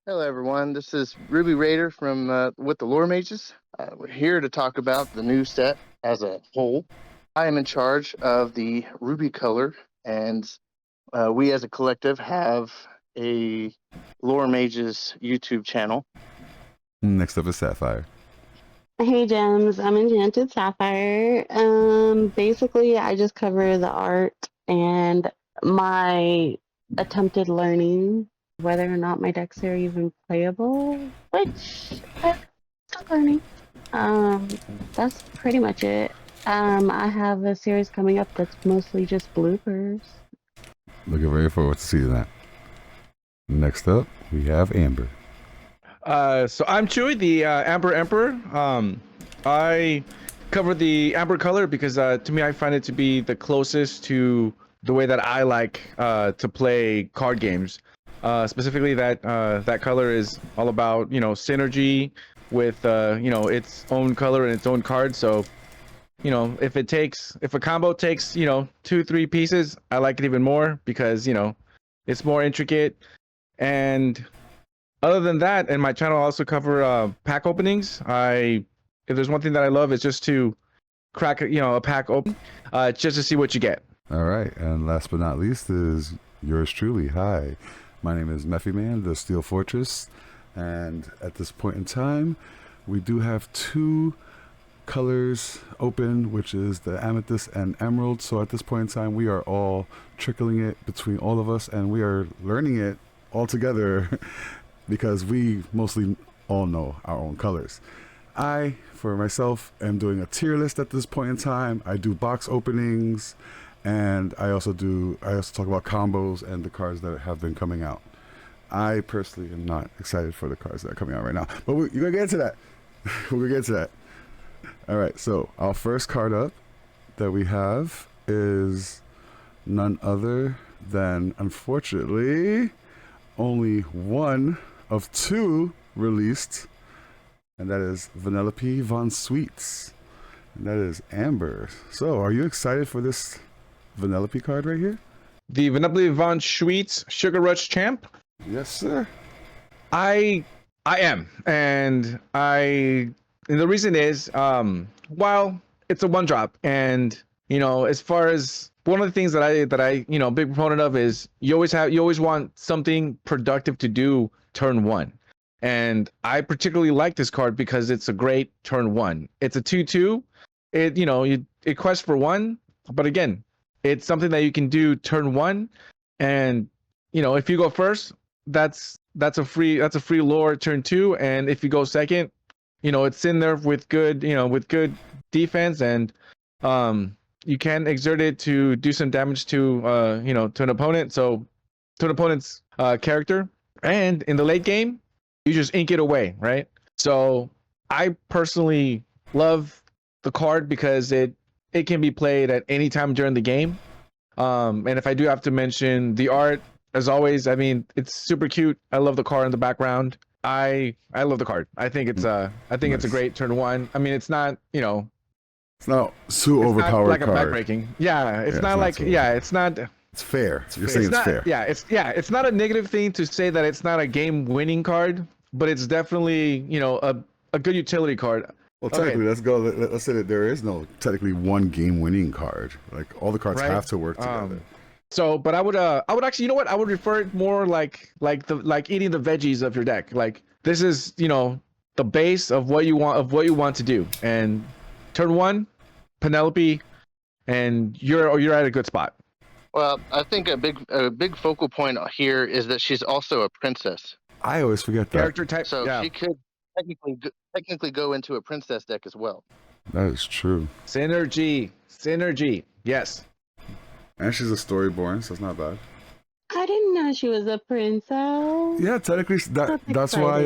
Hello, everyone. This is Ruby Raider from with the Lore Mages. We're here to talk about the new set as a whole. I am in charge of the Ruby color, and we as a collective have a Lore Mages YouTube channel. Next up is Sapphire. Hey Gems, I'm Enchanted Sapphire. Basically, I just cover the art and my attempted learning whether or not my decks are even playable, which I'm still learning. That's pretty much it. I have a series coming up that's mostly just bloopers. Looking very forward to seeing that. Next up, we have Amber. So I'm Chewy, the Amber Emperor. I cover the Amber color because to me I find it to be the closest to the way that I like to play card games. Specifically, that color is all about synergy with its own color and its own card. So if a combo takes 2-3 pieces, I like it even more because it's more intricate. And other than that, and my channel also cover pack openings. If there's one thing that I love, is just to crack a pack open, just to see what you get. All right, and last but not least is yours truly. Hi, my name is Mephi Man, TheSteelFortres, and at this point in time, we do have two colors open, which is the Amethyst and Emerald. So at this point in time, we are all trickling it between all of us, and we are learning it all together. Because we mostly all know our own colors. I, for myself, am doing a tier list at this point in time. I do box openings, and I also talk about combos and the cards that have been coming out. I personally am not excited for the cards that are coming out right now, but you're gonna get into that. We're gonna get into that. All right, so our first card up that we have is none other than, unfortunately, only one of two released, and that is Vanellope Von Sweets, and that is Amber. So are you excited for this Vanellope card right here? The Vanellope Von Sweets Sugar Rush Champ. Yes, sir. I am, and the reason is while it's a one drop, and as far as one of the things that I big proponent of is you always want something productive to do turn one. And I particularly like this card because it's a great turn one. It's a 2/2. It quests for one, but again, it's something that you can do turn one. And if you go first, that's a free lore turn two. And if you go second, it's in there with good defense, and you can exert it to do some damage to to an opponent. So to an opponent's character. And in the late game, you just ink it away, right? So I personally love the card because it can be played at any time during the game. And if I do have to mention the art, as always, I mean, it's super cute. I love the card in the background. I love the card. I think it's it's a great turn one. I mean, it's not it's not too overpowered like card. a backbreaking. Yeah, it's not like it's not. It's fair. You're saying it's fair. Yeah, it's not a negative thing to say that it's not a game-winning card, but it's definitely a good utility card. Well, technically, let's say that there is no technically one game-winning card. Like all the cards have to work together. So, but I would actually, I would refer it more like eating the veggies of your deck. Like this is the base of what you want to do, and turn one, Penelope, and you're at a good spot. Well, I think a big focal point here is that she's also a princess. I always forget that. Character type. So yeah. she could technically go into a princess deck as well. That is true. Synergy. Yes. And she's a storyborn, so it's not bad. I didn't know she was a princess. Yeah, technically, that's why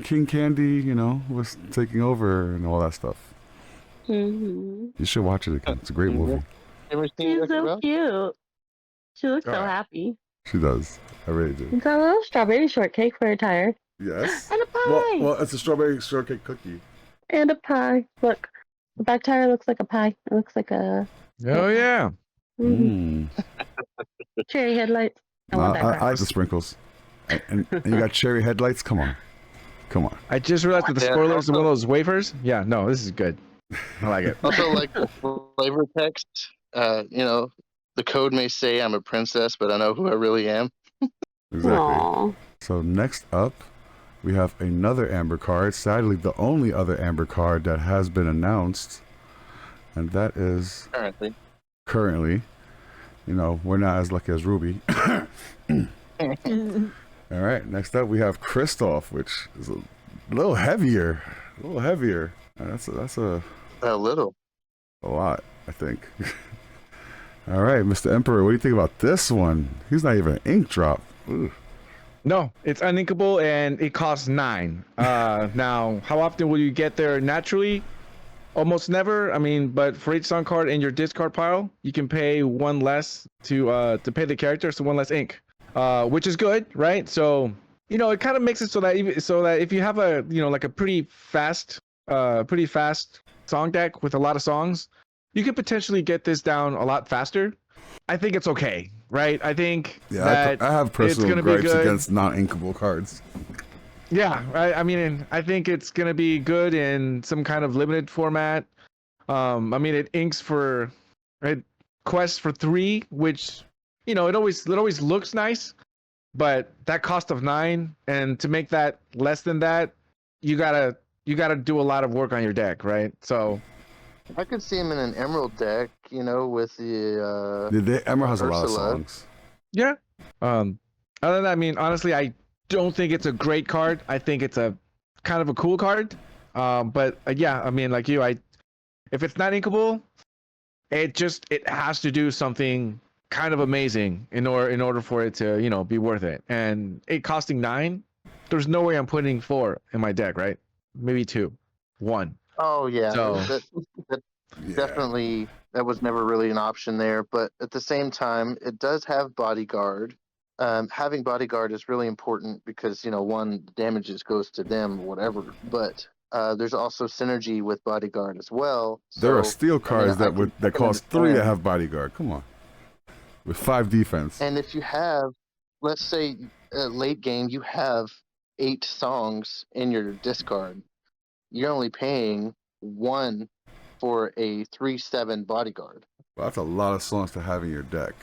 King Candy, was taking over and all that stuff. Mm-hmm. You should watch it again. It's a great movie. She's so cute. She looks so happy. She does. I really do. It's a little strawberry shortcake for a tire. Yes. And a pie. Well, it's a strawberry shortcake cookie. And a pie. Look, the back tire looks like a pie. It looks like a. Oh yeah. Mm-hmm. Cherry headlights. I like the sprinkles. And you got cherry headlights. Come on. I just realized that the Yeah, spoilers is one of also, those wafers. Yeah, no, this is good. I like it. also like the flavor text. The code may say I'm a princess, but I know who I really am. Exactly. Aw. So next up, we have another Amber card. Sadly, the only other Amber card that has been announced, and that is currently. We're not as lucky as Ruby. All right. Next up, we have Kristoff, which is a little heavier. That's a little. lot, I think. All right, Mr. Emperor, what do you think about this one? He's not even an ink drop. Ooh. No, it's uninkable and it costs 9. Now, how often will you get there naturally? Almost never. I mean, but for each song card in your discard pile, you can pay 1 less to pay the character, so 1 less ink, which is good, right? So it kind of makes it so that if you have a like a pretty fast song deck with a lot of songs, you could potentially get this down a lot faster. I think it's okay, right? I think that I have personal it's gonna be gripes good against non-inkable cards. Yeah, I mean, I think it's gonna be good in some kind of limited format. I mean, it inks for right quests for 3, which it always looks nice, but that cost of 9, and to make that less than that, you gotta do a lot of work on your deck, right? So I could see him in an Emerald deck, with The Emerald has a lot of Ursula. songs. yeah. Other than that, I mean, honestly, I don't think it's a great card. I think it's a kind of a cool card. But yeah, I mean, like you, if it's not inkable, it has to do something kind of amazing in order for it to be worth it. And it costing 9, there's no way I'm putting 4 in my deck, right? Maybe 2, 1. Oh yeah, So that definitely that was never really an option there. But at the same time, it does have Bodyguard. Having Bodyguard is really important because one, the damages goes to them, whatever. But there's also synergy with Bodyguard as well. There are So steel cards I can that cost 3 to understand. have Bodyguard. Come on, with 5 defense. And if you have, let's say, late game, you have 8 songs in your discard. You're only paying 1 for a 3/7 Bodyguard. Well, that's a lot of songs to have in your deck.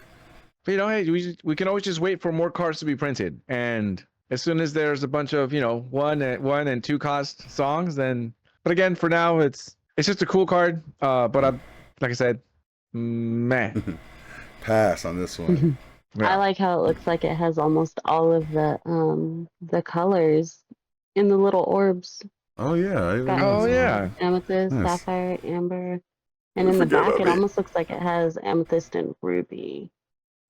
but, hey, we can always just wait for more cards to be printed, and as soon as there's a bunch of 1 and 2 cost songs, then. But again, for now, it's just a cool card. But I'm like I said, meh. Pass on this one. Yeah. I like how it looks like it has almost all of the colors in the little orbs. Oh yeah. Oh yeah. Amethyst, Nice. sapphire, amber. And in the Forget back about it me. almost looks like it has amethyst and ruby.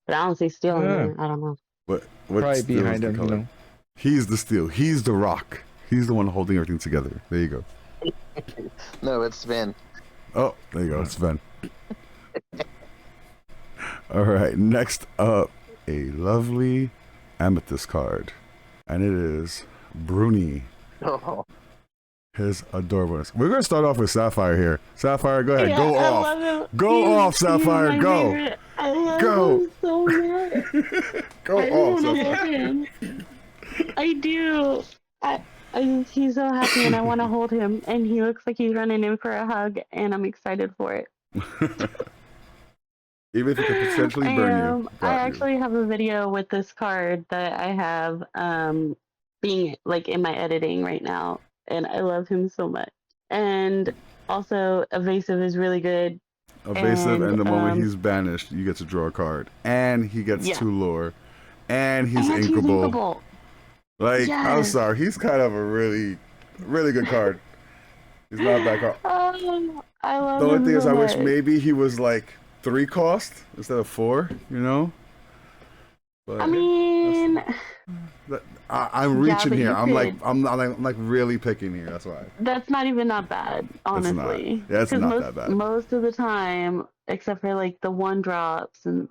But I don't see steel in Yeah. there. I don't know. What Probably steel is behind the him, color? He's the steel. He's the rock. He's the one holding everything together. There you go. No, it's Sven. Oh, there you go. It's Sven. All right. Next up, a lovely amethyst card, and it is Bruni. Oh, His adorableness. We're gonna start off with Sapphire here. Sapphire, go ahead. Yeah, Go I off. love him. Go off, Sapphire. my Go. favorite. I love Go. him so much. Go I off, want to Sapphire. hold him. I do. He's so happy, and I want to hold him. And he looks like he's running in for a hug, and I'm excited for it. Even if it could potentially burn you. I actually have a video with this card that I have being like in my editing right now, and I love him so much. And also, Evasive is really good. Evasive, and the moment he's banished, you get to draw a card, and he gets 2 lore, and he's inkable. Like, Yes. I'm sorry, he's kind of a really, really good card. He's not a bad card. Oh, I love The only him thing is, so I wish much. maybe he was like 3 cost instead of 4. But I mean, I'm reaching but here. you I'm like really picking here. That's why. that's not even that bad, honestly. Yeah, it's 'Cause not that bad. Most of the time, except for like the 1-drops and.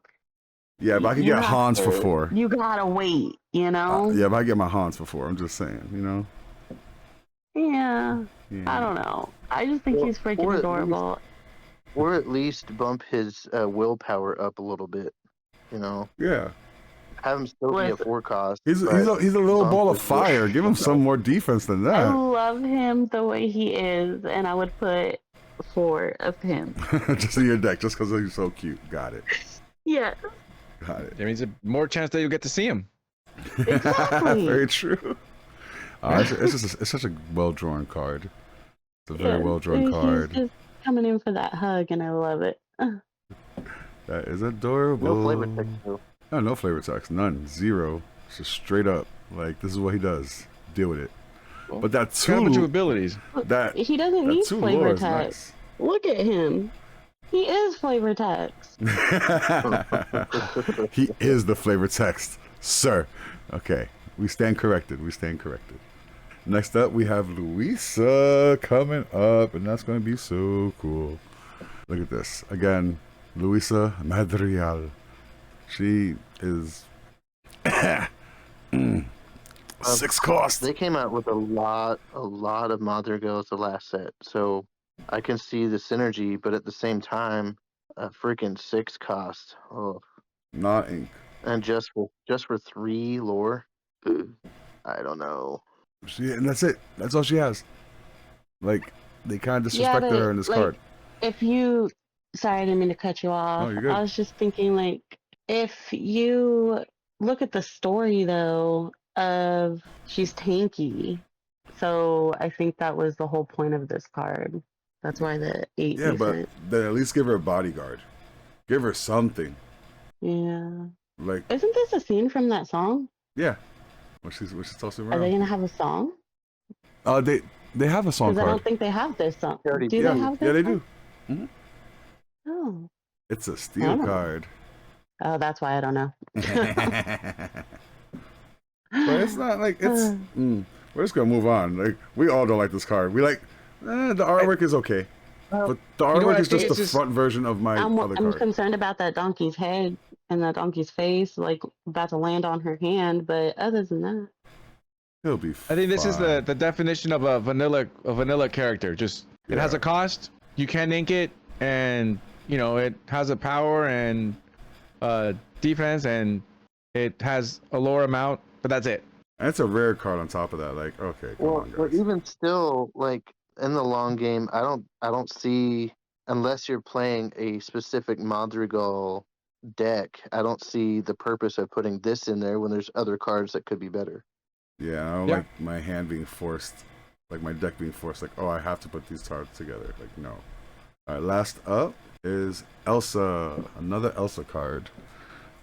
Yeah, but I could you get have Hans for to- 4. You gotta wait, Yeah, but I get my Hans for 4. I'm just saying, Yeah, Yeah. I don't know. I just think he's Or freaking at adorable. or at least bump his willpower up a little bit. Yeah. have him still be a Listen, 4 cost. He's but he's a little bump ball of his wood. fire. Give him some more defense than I that. love him the way he is, and I would put 4 of him. Just in your deck, just because he's so cute. Got it. Yeah, Got it. That means a more chance that you'll get to see him. exactly. Very true. It's such a well drawn card. It's a very well drawn He's card. just coming in for that hug, and I love it. That is adorable. No flavor text though. No flavor text. None. Zero. It's just straight up. Like, this is what he does. Deal with it. But that Got a bunch of two, abilities. that He doesn't that need two flavor lore is text. Look at him. He is flavor text. nice. He is the flavor text, sir. Okay. We stand corrected. We stand corrected. Next up, we have Luisa coming up, and that's going to be so cool. Look at this. Again, Luisa Madrigal. She is 6 cost. They came out with a lot of Madrigals the last set, so I can see the synergy, but at the same time, a freaking 6 cost. Oh, Not ink. and just for 3 lore, I don't know. And that's it. That's all she has. Like, they kind of Yeah, disrespected but, her in this like, card. If you, sorry, I didn't mean to cut you off. you're good. I was just thinking, like, if you look at the story though of she's tanky, so I think that was the whole point of this card. That's why the 8 Yeah, but decent. then at least give her a bodyguard. Give her something. Yeah. Like, Isn't this a scene from that song? yeah. When she's tossing Are they around. gonna have a song? They have a song Because I card. don't think they have this song. They already Do do. they have this? Yeah, they song? do. Oh. It's a steel Oh. card. Oh, that's why I don't know. But it's not like it's. We're just gonna move on. Like, we all don't like this card. We like the artwork is okay, but the know what, artwork I is think just it's the just- front version of my I'm other card. concerned about that donkey's head and that donkey's face, like about to land on her hand. But other than that, He'll be. I think this is the fine. definition of a vanilla character. Just it has Yeah. a cost. You can ink it, and it has a power and defense, and it has a lore amount. But that's it. And it's a rare card on top of that. Like, okay, come on, But guys. even still, like in the long game, I don't see, unless you're playing a specific Madrigal deck, I don't see the purpose of putting this in there when there's other cards that could be better. Yeah, I don't Yeah. like my hand being forced, like my deck being forced. Like, oh, I have to put these cards together. Like, no. All right, last up is Elsa, another Elsa card.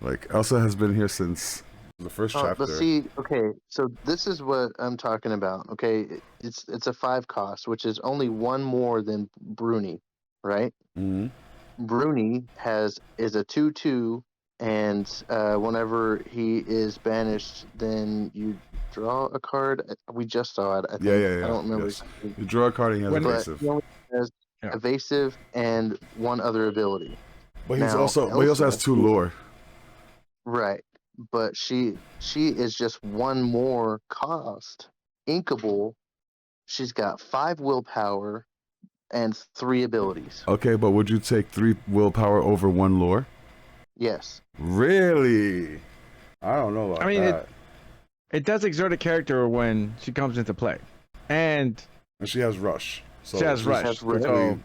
Like, Elsa has been here since the first chapter. But see, okay, so this is what I'm talking about. Okay, it's a 5 cost, which is only one more than Bruni, right? Mhm. Bruni is a 2/2, and whenever he is banished, then you draw a card. We just saw it. I think. Yeah. I don't remember. Yes. You draw a card and he has When- But evasive. he only has Yeah. evasive and one other ability. But he now, also has Elsa- 2 lore. Right, but she is just one more cost. Inkable. She's got 5 willpower and 3 abilities. Okay, but would you take 3 willpower over 1 lore? Yes. Really? I don't know about I mean, that. It does exert a character when she comes into play, and And she has rush. So She has she's rush, strictly- so-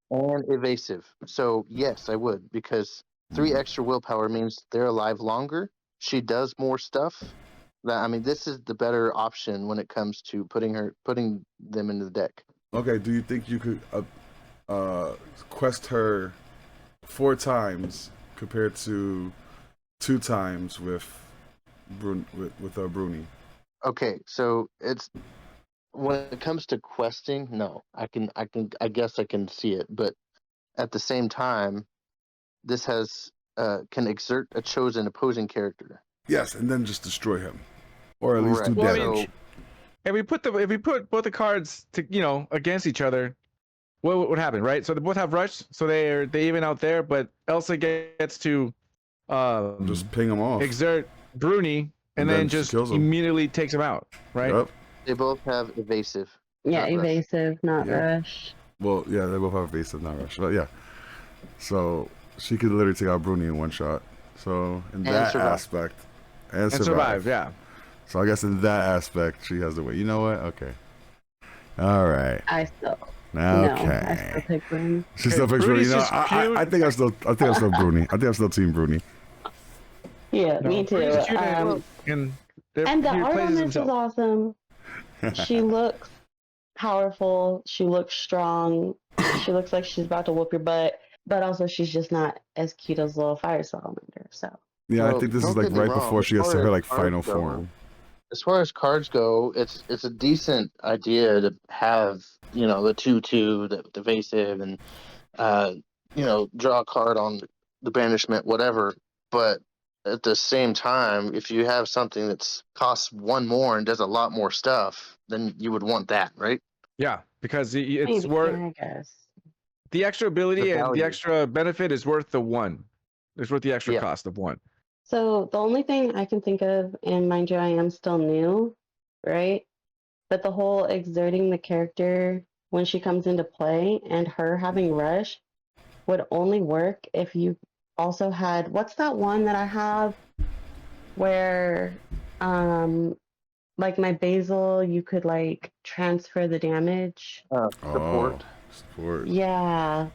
And evasive. So yes, I would, because 3 extra willpower means they're alive longer. She does more stuff. This is the better option when it comes to putting them into the deck. Okay, do you think you could quest her 4 times compared to 2 times with Bruni? Okay, so it's when it comes to questing, no, I guess I can see it, but at the same time, this can exert a chosen opposing character. Yes, and then just destroy him, or at least do Right. Well, I damage. mean- if we put both the cards to against each other, what would happen, right? So they both have rush, so they even out there, but Elsa gets to Just ping him off. exert Bruni and then she just kills him. immediately takes him out, right? Yep. They both have evasive. yeah, Not rush. evasive, not Yeah. rush. Well, yeah, they both have evasive, not rush. But yeah, so she could literally take out Bruni in 1 shot. So in And that survive. aspect, and survive. Yeah. So I guess in that aspect, she has the way. You know what? Okay. All right. I still no. I still Okay. pick Bruni. She still picks Bruni. Bruni's No, just cute. I think I'm still Bruni. I think I'm still Team Bruni. Yeah, No, me too. Bruni's cute and And the he art on replaces this is himself. awesome. She looks powerful. She looks strong. She looks like she's about to whoop your butt, but also she's just not as cute as little fire salamander. So Yeah, I Well, think this is don't like get me right wrong. before she gets to her like final form. As far as cards go, it's a decent idea to have the 2/2, the evasive, and draw a card on the banishment, whatever. But at the same time, if you have something that's costs one more and does a lot more stuff, then you would want that, right? Yeah, because it's maybe, worth I guess. the extra The ability and the value. extra benefit is worth the one. It's worth the extra Yeah. cost of one. So the only thing I can think of, and mind you, I am still new, right? But the whole exerting the character when she comes into play and her having rush would only work if you also had what's that one that I have where like my basil you could like transfer the damage. Support. Support. Yeah,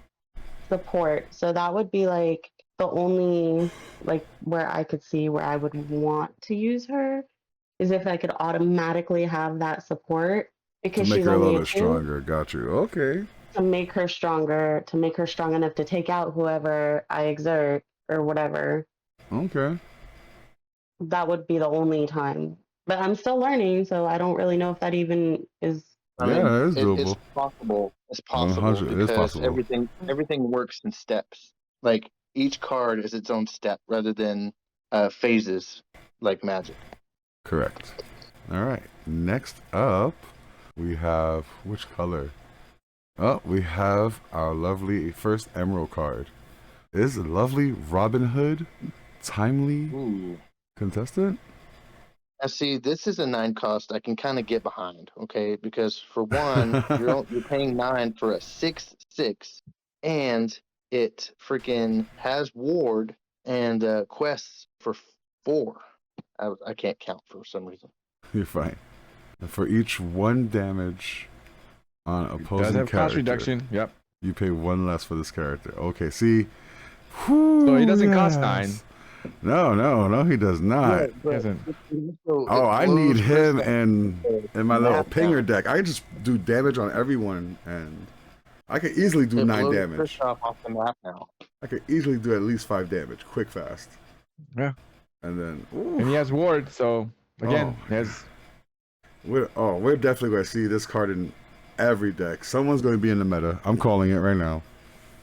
support. So that would be like the only like where I could see where I would want to use her is if I could automatically have that support To because make she's her a only little a bit two stronger. Got you. Okay. to make her stronger, to make her strong enough to take out whoever I exert or whatever. Okay. That would be the only time. But I'm still learning, so I don't really know if that even is. I Yeah, mean, that is it's doable. possible. It's possible 100. It is because possible. everything works in steps. Like each card is its own step rather than phases like Magic. Correct. All right. Next up, we have which color? Oh, we have our lovely first Emerald card. It is a lovely Robin Hood, timely Ooh. contestant. Now, see, this is a 9 cost I can kind of get behind, okay? Because for one, you're paying 9 for a 6/6, and it freaking has ward and quests for 4. I can't count for some reason. You're fine. And for each 1 damage on Does opposing have cost character, reduction. Yep. you pay 1 less for this character. Okay, see. So he doesn't cost Yes. 9. No, he does not. Oh, I need him in my little pinger deck. I just do damage on everyone, and I can easily do 9 damage. Off the map now. I could easily do at least 5 damage, quick, fast. Yeah. And then, And he has ward, so again, Oh. he has. we're definitely going to see this card in every deck. Someone's going to be in the meta. I'm calling it right now.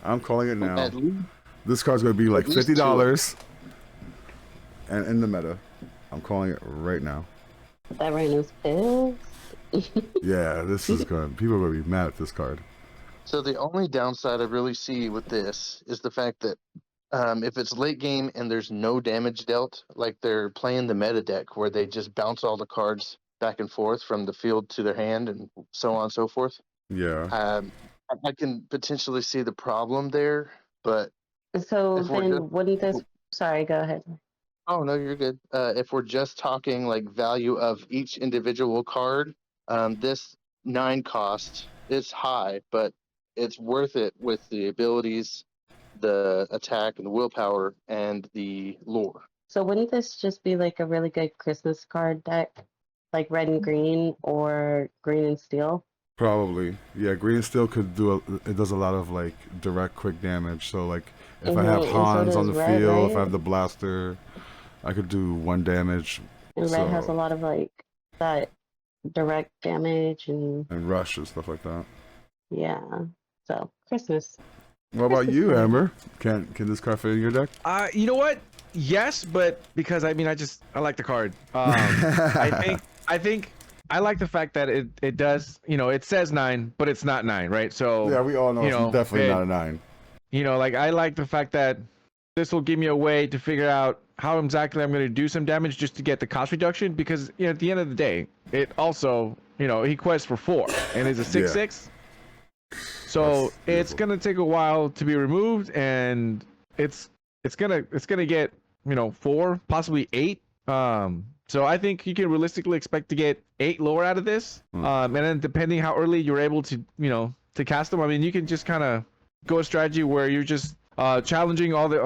I'm calling it now. At least, This card's going to be like at least $50, and in the meta. I'm calling it right now. That Rhino's pills. Yeah, this is going. People are going to be mad at this card. so the only downside I really see with this is the fact that if it's late game and there's no damage dealt, like they're playing the meta deck where they just bounce all the cards back and forth from the field to their hand and so on and so forth. Yeah. I can potentially see the problem there, but So if we're then just, wouldn't this? Sorry, go ahead. oh no, you're good. If we're just talking like value of each individual card, this 9 cost is high, but it's worth it with the abilities, the attack and the willpower, and the lore. So wouldn't this just be like a really good Christmas card deck, like red and green or green and steel? Probably. Yeah, green steel could do it does a lot of like direct quick damage. So like if I have And so Hans on the does red, field, if I right? have the blaster, I could do 1 damage And red has a So- lot of like that direct damage and and rush and stuff like that. yeah. So Christmas. What about Christmas you, card. Amber? Can this card fit in your deck? You know what? Yes, but because I like the card. I think I like the fact that it does. It says 9, but it's not 9, right? So Yeah, we all know you it's know, definitely it- not a 9. like I like the fact that this will give me a way to figure out how exactly I'm going to do some damage just to get the cost reduction. Because at the end of the day, it also he quests for 4 and is a 6/6. So That's it's gonna take a while to be removed, and it's gonna get 4, possibly 8 So I think you can realistically expect to get 8 lore out of this. And then depending how early you're able to, to cast them, I mean, you can just kind of go a strategy where you're just challenging all the,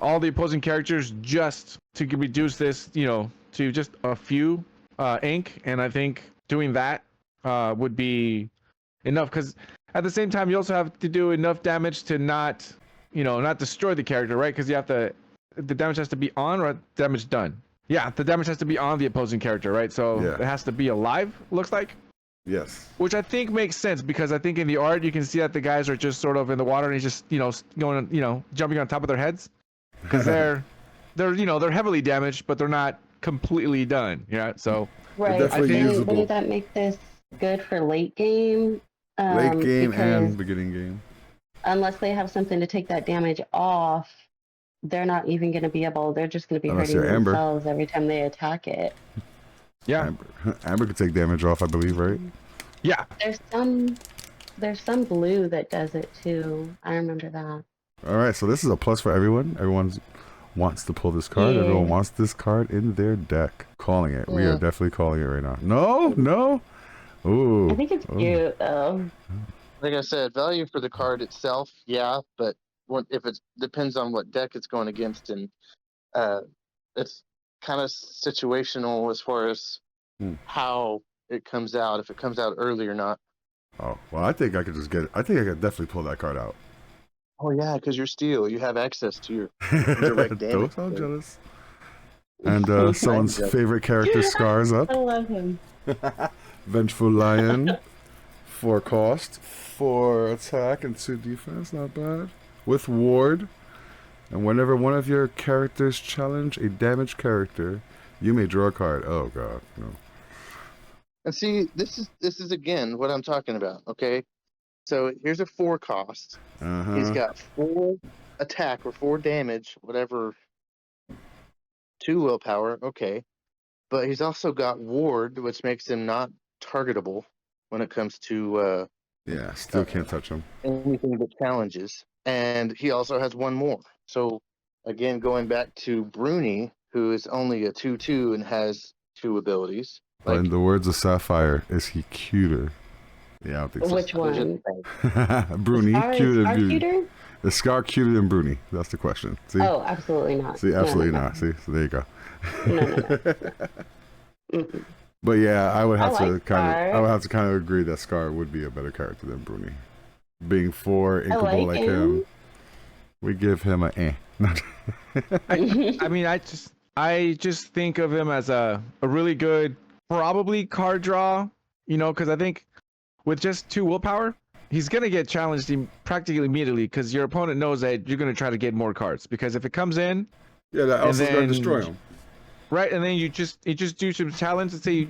all the opposing characters just to reduce this, to just a few ink. And I think doing that would be enough, because at the same time you also have to do enough damage to not destroy the character, right? Because the damage has to be on or damage done. Yeah, the damage has to be on the opposing character, right? So Yeah. it has to be alive, looks like. Yes. Which I think makes sense, because I think in the art you can see that the guys are just sort of in the water and he's just going jumping on top of their heads, because they're heavily damaged, but they're not completely done. Yeah, so Right. definitely usable. Wouldn't that make this good for late game? Late game because and beginning game. unless they have something to take that damage off, they're not even going to be able. They're just going to be Unless hurting you're Amber. themselves every time they attack it. yeah, Amber could take damage off, I believe, right? yeah. There's some blue that does it too. I remember that. All right, so this is a plus for everyone. Everyone wants to pull this card. Yeah. Everyone wants this card in their deck. Calling it. We are Yeah. definitely calling it right now. No. Ooh. I think it's cute though. Like I said, value for the card itself, yeah, but if it depends on what deck it's going against, and it's kind of situational as far as how it comes out, if it comes out early or not. Oh, well, I think I could definitely pull that card out. Oh yeah, because you're steel, you have access to your direct damage. Don't sound jealous. And someone's favorite character, Scar's up. I love him. Vengeful Lion. 4 cost, 4 attack, and 2 defense. Not bad. With Ward. And whenever one of your characters challenge a damaged character, you may draw a card. Oh god, no. And see, this is again what I'm talking about. Okay, so here's a 4 cost. Uh-huh. He's got 4 attack or 4 damage, whatever. 2 willpower, okay, but he's also got Ward, which makes him not targetable when it comes to Yeah, still can't touch him. anything but challenges. And he also has 1 more. So again, going back to Bruni, who is only a 2/2 and has 2 abilities. But in the words of Sapphire, is he cuter? Yeah, I don't think so. Which one? Bruni, Scar cuter than Bruni. cuter? Is Scar cuter than Bruni? That's the question. See? Oh, absolutely not. See, absolutely not. See, so there you go. No. But yeah, I would have I to like kind Scar. of agree that Scar would be a better character than Bruni. Being 4 inkable like like him, we give him a eh. I mean, I just think of him as a really good, probably card draw, because I think with just 2 willpower, he's going to get challenged practically immediately, because your opponent knows that you're going to try to get more cards, because if it comes in, Yeah, that also going to then- destroy him. right, and then you just do some challenge and say,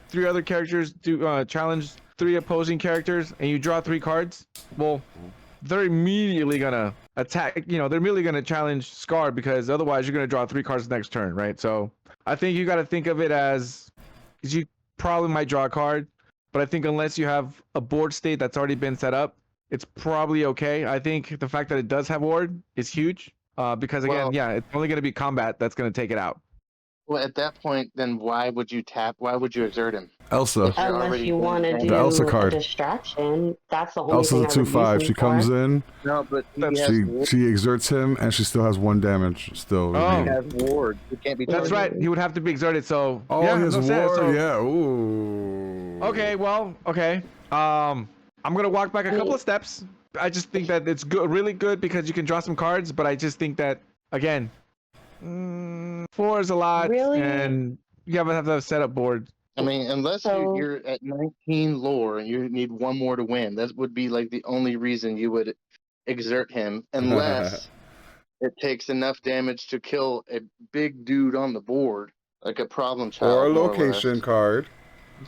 3 other characters do challenge 3 opposing characters, and you draw 3 cards, well, they're immediately going to attack, they're immediately going to challenge Scar, because otherwise you're going to draw 3 cards next turn, right? So I think you got to think of it as, because you probably might draw a card, but I think unless you have a board state that's already been set up, it's probably okay. I think the fact that it does have ward is huge, because again, Well- it's only going to be combat that's going to take it out. Well, at that point, then why would you tap? Why would you exert him? Elsa. If you're Unless already you want to doing do The Elsa a card. distraction, that's the only Elsa's thing a I would use 2/5. him She for. comes in, No, but he has she exerts him, and she still has 1 damage still. Oh. He has Ward. He can't be That's targeted. right. He would have to be exerted. So Oh, yeah, he has no, ward. so- Yeah. Ooh. Okay. Well. Okay. I'm gonna walk back a couple of steps. I just think that it's good, really good, because you can draw some cards. But I just think that again, 4 is a lot, Really? and you have to set up board. I mean, unless So- you're at 19 lore and you need 1 more to win, that would be like the only reason you would exert him, unless it takes enough damage to kill a big dude on the board, like a problem child. Or a more or less. location card.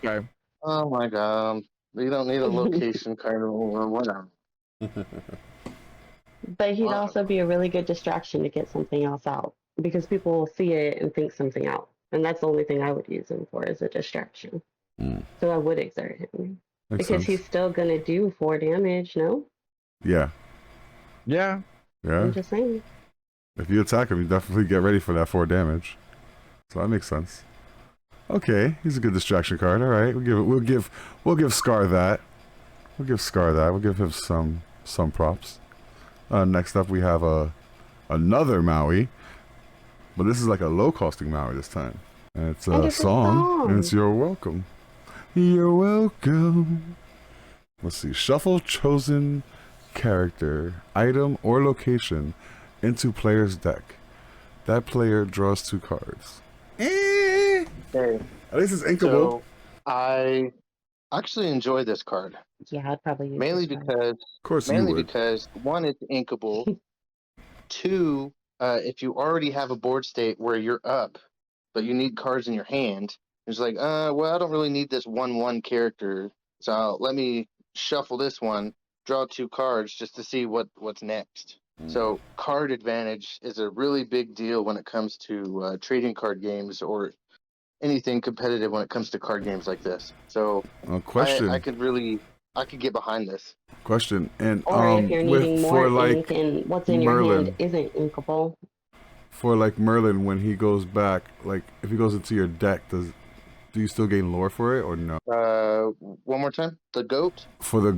Okay. Oh my god. You don't need a location card or whatever. But he'd Wow. also be a really good distraction to get something else out, because people will see it and think something out. And that's the only thing I would use him for, is a distraction. So I would exert him. Makes because sense. he's still going to do 4 damage, no? Yeah. Yeah. Yeah. I'm just saying. If you attack him, you definitely get ready for that 4 damage. So that makes sense. Okay, he's a good distraction card. All right, we'll give Scar that. We'll give Scar that. We'll give him some props. Next up, we have another Maui, but this is like a low-costing Maui this time. And it's a song, and it's You're Welcome. You're welcome. Let's see. Shuffle chosen character, item, or location into player's deck. That player draws 2 cards. Okay. At least it's inkable. So I actually enjoy this card. Yeah, I'd probably use Mainly this card. because, Of course you would. because 1, it's inkable. 2, if you already have a board state where you're up, but you need cards in your hand, it's like, well, I don't really need this 1/1 character, so let me shuffle this one, draw 2 cards just to see what's next. So card advantage is a really big deal when it comes to trading card games or anything competitive when it comes to card games like this. So Question. I could get behind this. Question. And Or if you're needing more ink like and what's in your hand isn't inkable. For like Merlin, when he goes back, like if he goes into your deck, do you still gain lore for it or no? One more time. The goat. For the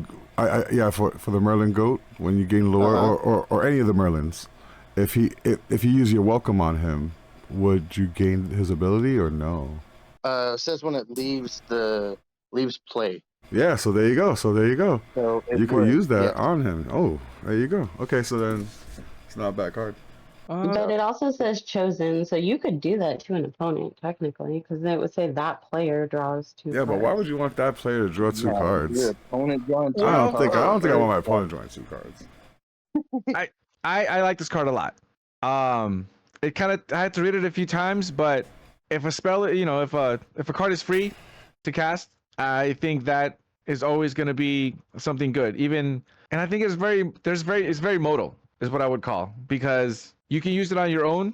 for the Merlin goat, when you gain lore or any of the Merlins, if you use your welcome on him, would you gain his ability or no? It says when it leaves play. Yeah, so there you go. So you can use that on him. Oh, there you go. Okay, so then it's not a bad card. But it also says chosen, so you could do that to an opponent technically, because it would say that player draws 2 cards. Yeah, but why would you want that player to draw 2 cards? Your opponent drawing 2 I don't think I cards. want my opponent drawing 2 cards. I like this card a lot. It kind of, I had to read it a few times, but if a spell, if a card is free to cast, I think that is always going to be something good. And I think it's very modal is what I would call, because you can use it on your own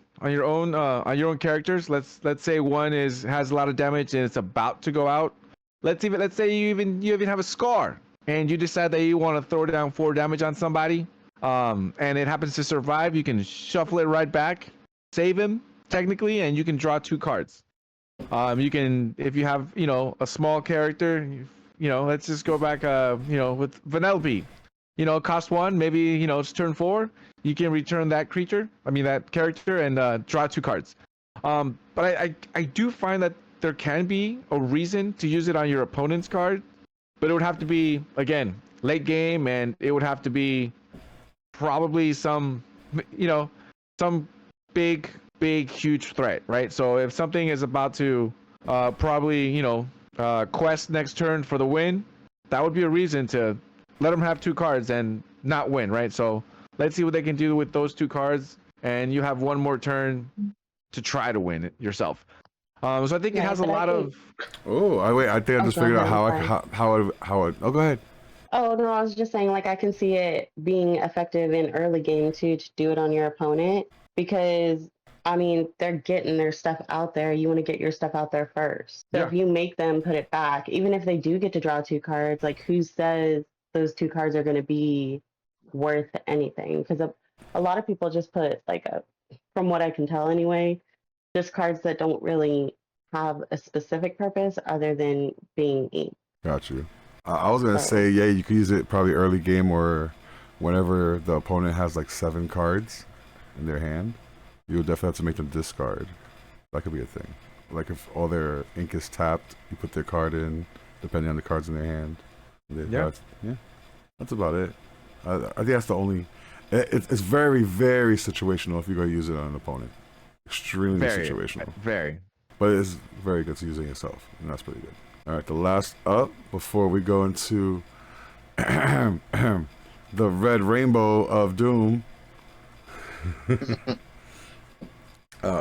characters. Let's say one has a lot of damage and it's about to go out. Let's say you even have a Scar and you decide that you want to throw down 4 damage on somebody, and it happens to survive. You can shuffle it right back, save him technically, and you can draw 2 cards. You can, if you have a small character, let's just go back with Vanellope. Cost 1, maybe it's turn 4. You can return that character and draw 2 cards. But I do find that there can be a reason to use it on your opponent's card, but it would have to be, again, late game, and it would have to be probably some big huge threat, right? So if something is about to probably quest next turn for the win, that would be a reason to let them have 2 cards and not win, right? So let's see what they can do with those 2 cards, and you have one more turn to try to win it yourself. So I think it has a lot of. Oh, I think I just figured out how it. Oh, go ahead. Oh no, I was just saying, like, I can see it being effective in early game too, to do it on your opponent, because I mean, they're getting their stuff out there. You want to get your stuff out there first. So if you make them put it back, even if they do get to draw 2 cards, like, who says those 2 cards are going to be worth anything? Because a lot of people just put, like, from what I can tell anyway, just cards that don't really have a specific purpose other than being ink. Got you. I was going to say, yeah, you could use it probably early game or whenever the opponent has like 7 cards in their hand. You would definitely have to make them discard. That could be a thing. Like if all their ink is tapped, you put their card in, depending on the cards in their hand. That's about it. I think that's the only. It's very, very situational if you're going to use it on an opponent. Extremely situational. Very. But it is very good to use it yourself, and that's pretty good. All right, the last up before we go into the red rainbow of doom.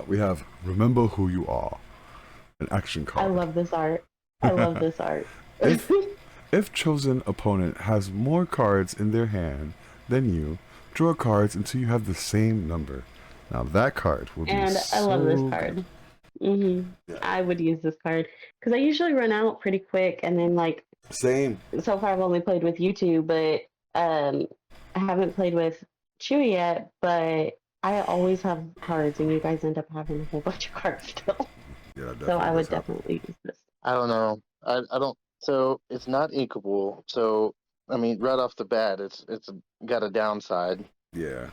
We have Remember Who You Are, an action card. I love this art. I love this art. If chosen opponent has more cards in their hand than you, draw cards until you have the same number. Now that card will be I love this card. Yeah. I would use this card because I usually run out pretty quick, and then like same. So far, I've only played with you two, but I haven't played with Chewy yet. But I always have cards, and you guys end up having a whole bunch of cards still. Yeah, that So I definitely would does happen. definitely use this. I don't know. I don't. So it's not inkable. So I mean, right off the bat, it's got a downside. Yeah.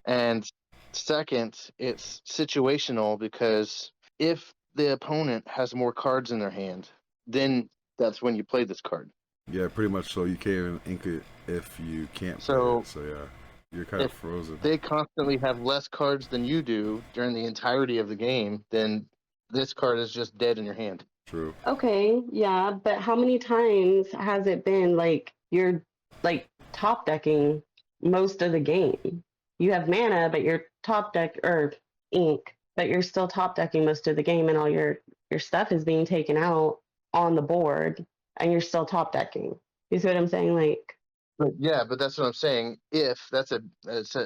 And second, it's situational because if the opponent has more cards in their hand, then that's when you play this card. Yeah, pretty much. So you can't even ink it if you can't play So it. So yeah, you're kind of if frozen. they constantly have less cards than you do during the entirety of the game, then this card is just dead in your hand. True. Okay, yeah, but how many times has it been like you're like top decking most of the game? You have mana, but you're top deck or ink, but you're still top decking most of the game, and all your stuff is being taken out on the board, and you're still top decking. You see what I'm saying? Like, But yeah, but that's what I'm saying. If it's a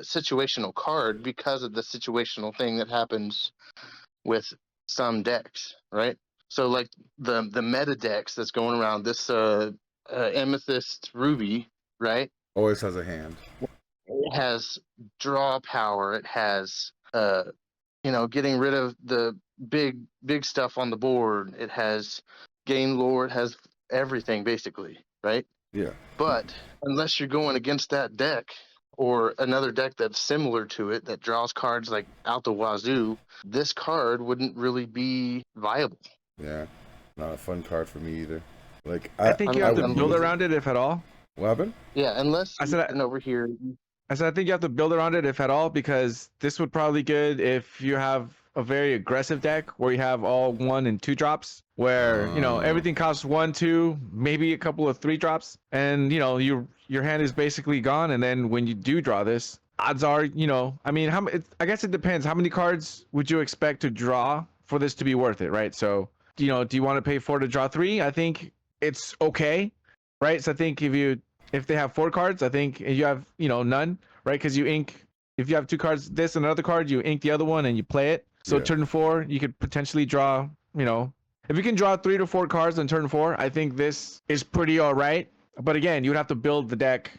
situational card because of the situational thing that happens with some decks, right? So like the meta decks that's going around this Amethyst Ruby, right? Always has a hand. It has draw power. It has getting rid of the big stuff on the board. It has gain lore. It has everything basically, right? Yeah. But unless you're going against that deck or another deck that's similar to it that draws cards like out the wazoo, this card wouldn't really be viable. Yeah. Not a fun card for me either. Like I think you I have to mean, build around it if at all. What happened? yeah, unless I you're said sitting over here. I think you have to build around it if at all, because this would probably be good if you have a very aggressive deck where you have all 1 and 2 drops, where everything costs 1, 2, maybe a couple of 3 drops, and your hand is basically gone. And then when you do draw this, odds are, I mean, I guess it depends. How many cards would you expect to draw for this to be worth it, right? So do you want to pay 4 to draw 3? I think it's okay, right? So I think if they have 4 cards, I think you have none, right? Because you ink, if you have 2 cards, this and another card, you ink the other one and you play it. So Yeah. turn 4, you could potentially draw, if you can draw 3 to 4 cards on turn 4, I think this is pretty all right. But again, you would have to build the deck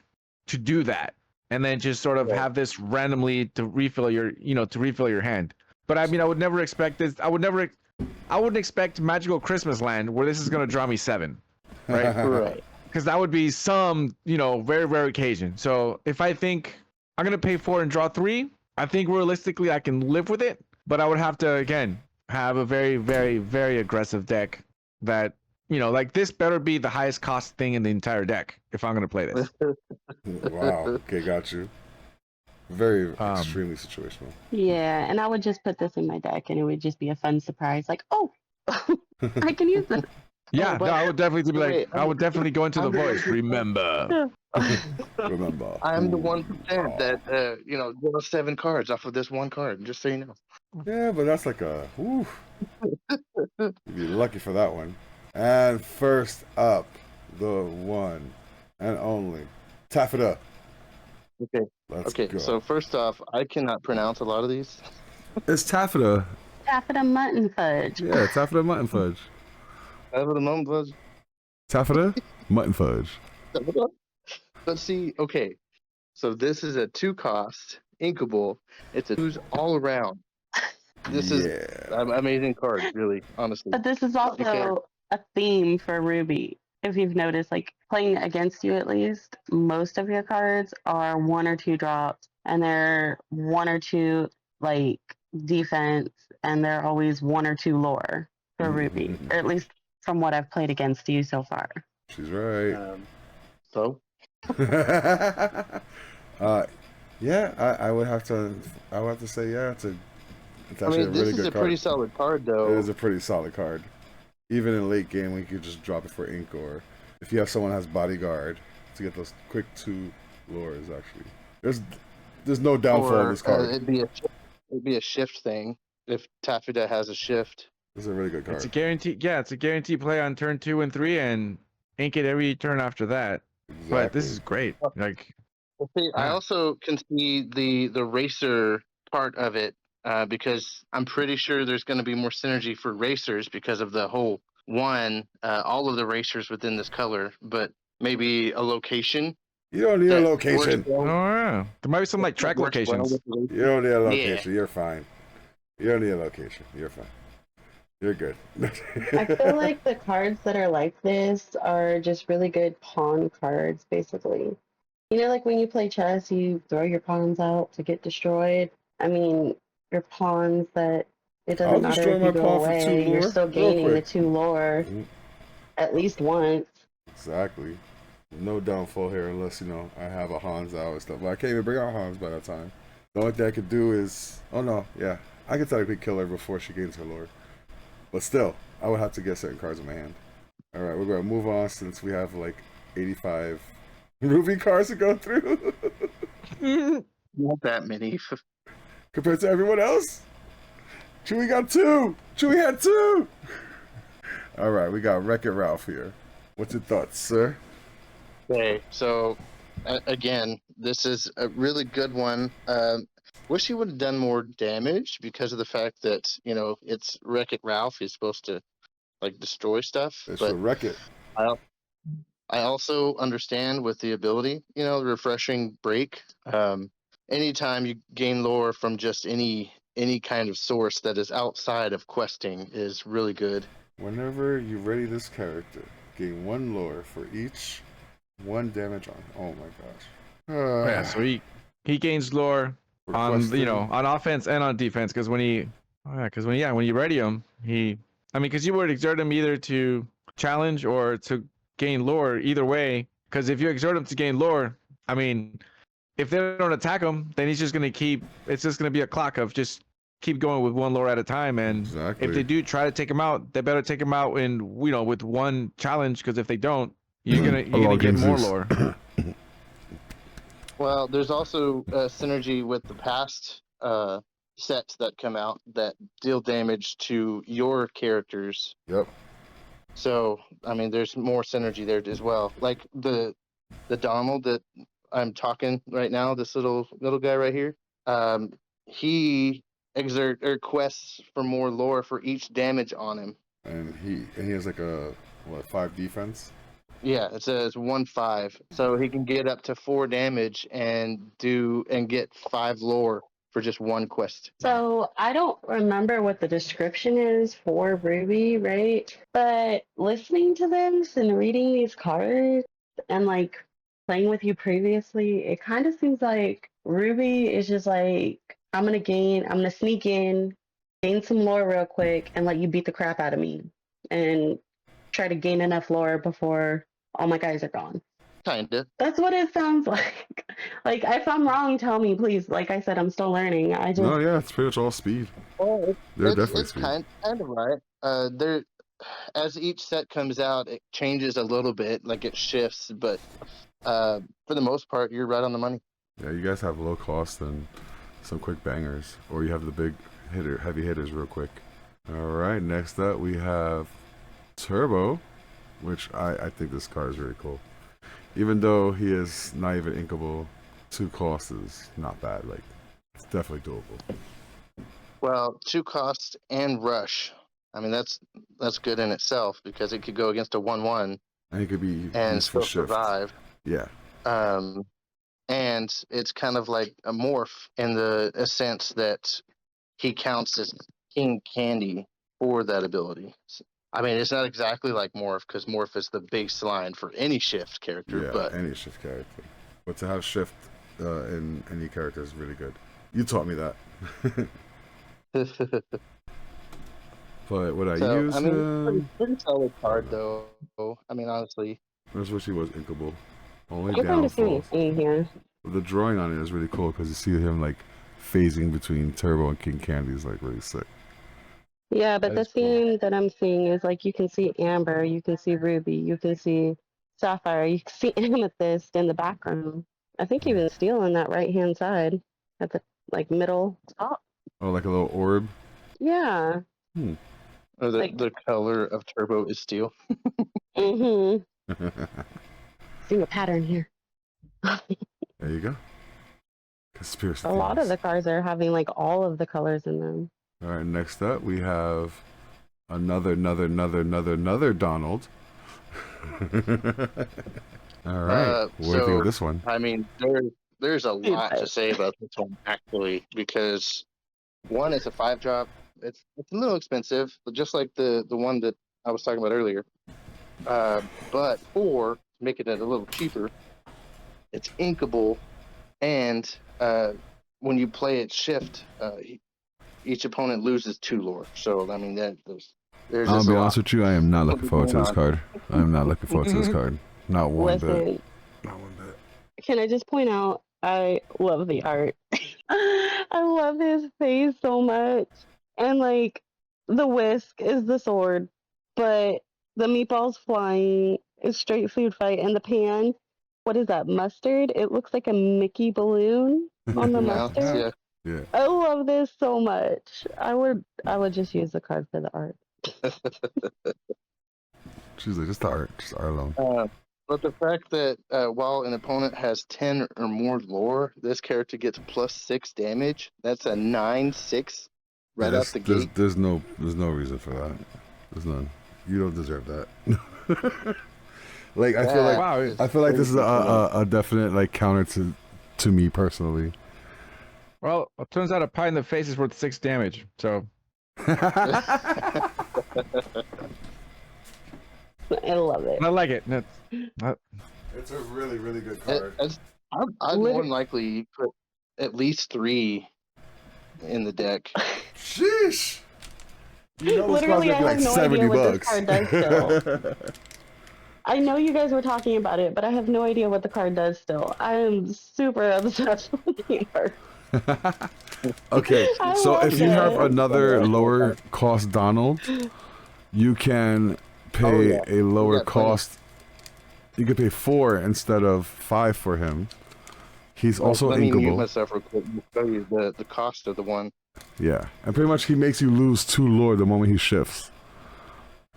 to do that, and then just sort of have this randomly to refill your hand. But I mean, I would never expect this. I wouldn't expect Magical Christmas Land where this is gonna draw me 7, right? Right. Because that would be some, very rare occasion. So if I think I'm gonna pay 4 and draw 3, I think realistically I can live with it. But I would have to again have a very, very, very aggressive deck that like this better be the highest cost thing in the entire deck if I'm gonna play this. Wow. Okay, got you. Very extremely situational. yeah, and I would just put this in my deck, and it would just be a fun surprise. Like, oh, I can use this. Yeah, but- no, I would definitely be like, wait, I would definitely go into the I'm the voice. one- Remember. Remember. I'm the Ooh. 1% that draw 7 cards off of this one card. Just so you know. Yeah, but that's like a whew. You'd be lucky for that one. And first up, the one and only Taffeta. Okay. Let's Okay. go. So first off, I cannot pronounce a lot of these. It's Taffeta. Taffeta mutton fudge. Yeah, Taffeta mutton fudge. Over the moment was. Taffeta mutton fudge. Let's see. Okay. So this is a 2 cost inkable. It's a 2s all around. This is amazing card, really, honestly. But this is also a theme for Ruby. If you've noticed, like playing against you at least, most of your cards are 1 or 2 drops, and they're 1 or 2 like defense, and they're always 1 or 2 lore for Ruby, or at least from what I've played against you so far. She's right. So yeah, I would have to say yeah. It's I actually mean, a this really is good a card. pretty solid card, It though. is a pretty solid card. Even in late game, we could just drop it for ink, or if you have someone who has bodyguard to get those quick 2 lures. Actually, there's no downfall in Or this card. it'd be a shift thing if Taffeta has a shift. This is a really good card. It's a guarantee. Yeah, it's a guaranteed play on turn 2 and 3, and ink it every turn after that. Exactly. But this is great. Like, See, I Yeah. also can see the racer part of it because I'm pretty sure there's going to be more synergy for racers because of the whole all of the racers within this color, but maybe a location. You don't need a that location. works well- oh yeah, there might be some like track works well locations. with the racer. You don't need a location. You're fine. You don't need a location. You're fine. You're good. I feel like the cards that are like this are just really good pawn cards, basically. You know, like when you play chess, you throw your pawns out to get destroyed. I mean, your pawns that it I'll doesn't matter destroy if you my go pawn for 2 away, you're lore still real gaining the quick. 2 lore at least once. Exactly. No downfall here unless, I have a Hans out and stuff. But I can't even bring out Hans by that time. The only thing I could do is... Oh, no. Yeah. I could technically kill her before she gains her lore. But still, I would have to get certain cards in my hand. Alright, we're going to move on since we have like 85 Ruby cards to go through. Not that many. Compared to everyone else. Chewie got 2. Chewie had 2. Alright, we got Wreck-It Ralph here. What's your thoughts, sir? Okay, so again, this is a really good one. Wish he would have done more damage because of the fact that it's Wreck-It Ralph. He's supposed to like destroy stuff, It's but for Wreck-It. I also understand with the ability, refreshing break. Anytime you gain lore from just any kind of source that is outside of questing is really good. Whenever you ready this character, gain 1 lore for each 1 damage on. Oh my gosh. Oh, yeah, so he gains lore on Requesting. on offense and on defense because when when you ready him, because you would exert him either to challenge or to gain lore either way. Because if you exert him to gain lore, I mean, if they don't attack him, then he's just gonna keep. It's just gonna be a clock of just keep going with 1 lore at a time. And Exactly. if they do try to take him out, they better take him out in with 1 challenge. Because if they don't, you're gonna get more lore. Well, there's also a synergy with the past sets that come out that deal damage to your characters. Yep. So, I mean, there's more synergy there as well. Like the Donald that I'm talking right now, this little guy right here. He quests for more lore for each damage on him. And he has like a 5 defense. Yeah, it says 1/5, so he can get up to 4 damage and get 5 lore for just 1 quest. So I don't remember what the description is for Ruby, right? But listening to this and reading these cards and like playing with you previously, it kind of seems like Ruby is just like, I'm gonna sneak in, gain some lore real quick, and let you beat the crap out of me and try to gain enough lore before all my guys are gone. Kinda. That's what it sounds like. Like, if I'm wrong, tell me, please. Like I said, I'm still learning. No, yeah, it's pretty much all speed. Well, They're definitely it's speed. kind of right. There, as each set comes out, it changes a little bit, like it shifts, but for the most part, you're right on the money. Yeah, you guys have low cost and some quick bangers, or you have the big heavy hitters real quick. All right, next up we have Turbo, which I think this card is really cool. Even though he is not even inkable, 2 costs is not bad. Like, it's definitely doable. Well, 2 cost and rush. I mean, that's good in itself because it could go against a 1/1 And he could be and used for still shift. survive. Yeah. And it's kind of like a morph in a sense that he counts as King Candy for that ability. I mean, it's not exactly like Morph because Morph is the baseline for any shift character. Yeah, but any shift character. But to have shift in any character is really good. You taught me that. But would I use I mean, him? pretty solid card though. I mean, honestly. I just wish he was inkable. Only I'm kind of downfall. seeing here. The drawing on it is really cool because you see him like phasing between Turbo and King Candy is like really sick. Yeah, but That the is cool. theme that I'm seeing is like you can see Amber, you can see Ruby, you can see Sapphire, you can see Amethyst in the background. I think even Steel on that right hand side at the like middle top. Oh, like a little orb? Yeah. Or Like- the color of Turbo is steel. Mm-hmm. Seeing a pattern here. There you go. Conspiracy A lot of theories. the cards are having like all of the colors in them. All right, next up we have another Donald. All right, what do you think of this one? I mean, there's a lot to say about this one actually because one is a 5-drop. it's a little expensive, but just like the one that I was talking about earlier. But for making it a little cheaper, it's inkable, and when you play it shift, each opponent loses 2 lore. So I mean, there's I'll just a be lot honest with you, I am not looking forward to going this on. card. I'm not looking forward to this card. Not one bit. Listen, Not one bit. can I just point out I love the art. I love his face so much. And like the whisk is the sword, but the meatballs flying is straight food fight, and the pan, what is that, mustard? It looks like a Mickey balloon on the Mouse, mustard. yeah. Yeah. I love this so much. I would just use the card for the art. She's like, just the art. Just art alone. But the fact that while an opponent has 10 or more lore, this character gets +6 damage. That's a 9/6 right out the gate. There's no reason for that. There's none. You don't deserve that. Like I feel like Wow. is I feel like this is crazy to me. a definite like counter to me personally. Well, it turns out a pie in the face is worth 6 damage. So I love it. I like it. It's a really good I'd more than likely put at least 3 in the deck. Sheesh. You know this card's Literally, gonna be I like have no 70 idea what this bucks. card does still. I know you guys were talking about it, but I have no idea what the card does still. I am super obsessed with the art. Okay, I so love if you have it. another lower cost Donald, you can pay yeah. a lower got plenty. cost. You can pay 4 instead of 5 for him. He's also Let me mute inkable. myself real quick and show you the cost of the one. Yeah, and pretty much he makes you lose 2 lore the moment he shifts.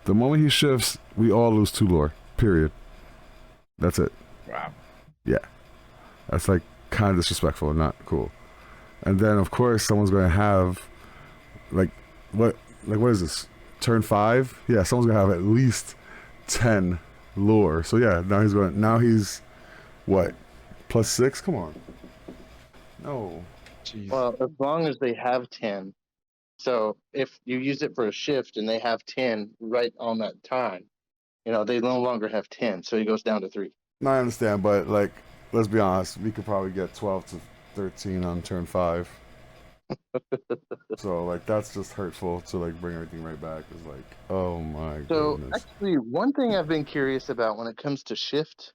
The moment he shifts, we all lose 2 lore. Period. That's it. Wow. Yeah, that's like kind of disrespectful and not cool. And then of course someone's gonna have what is this? Turn 5? Yeah, someone's gonna have at least 10 lore. So yeah, now he's what? +6? Come on. No. Jeez. Well, as long as they have 10. So if you use it for a shift and they have 10 right on that time, they no longer have 10. So he goes down to 3. No, I understand, but like, let's be honest, we could probably get 12 to 13 on turn 5. So like that's just hurtful to like bring everything right back. It's like, oh my So goodness. actually, one thing I've been curious about when it comes to shift,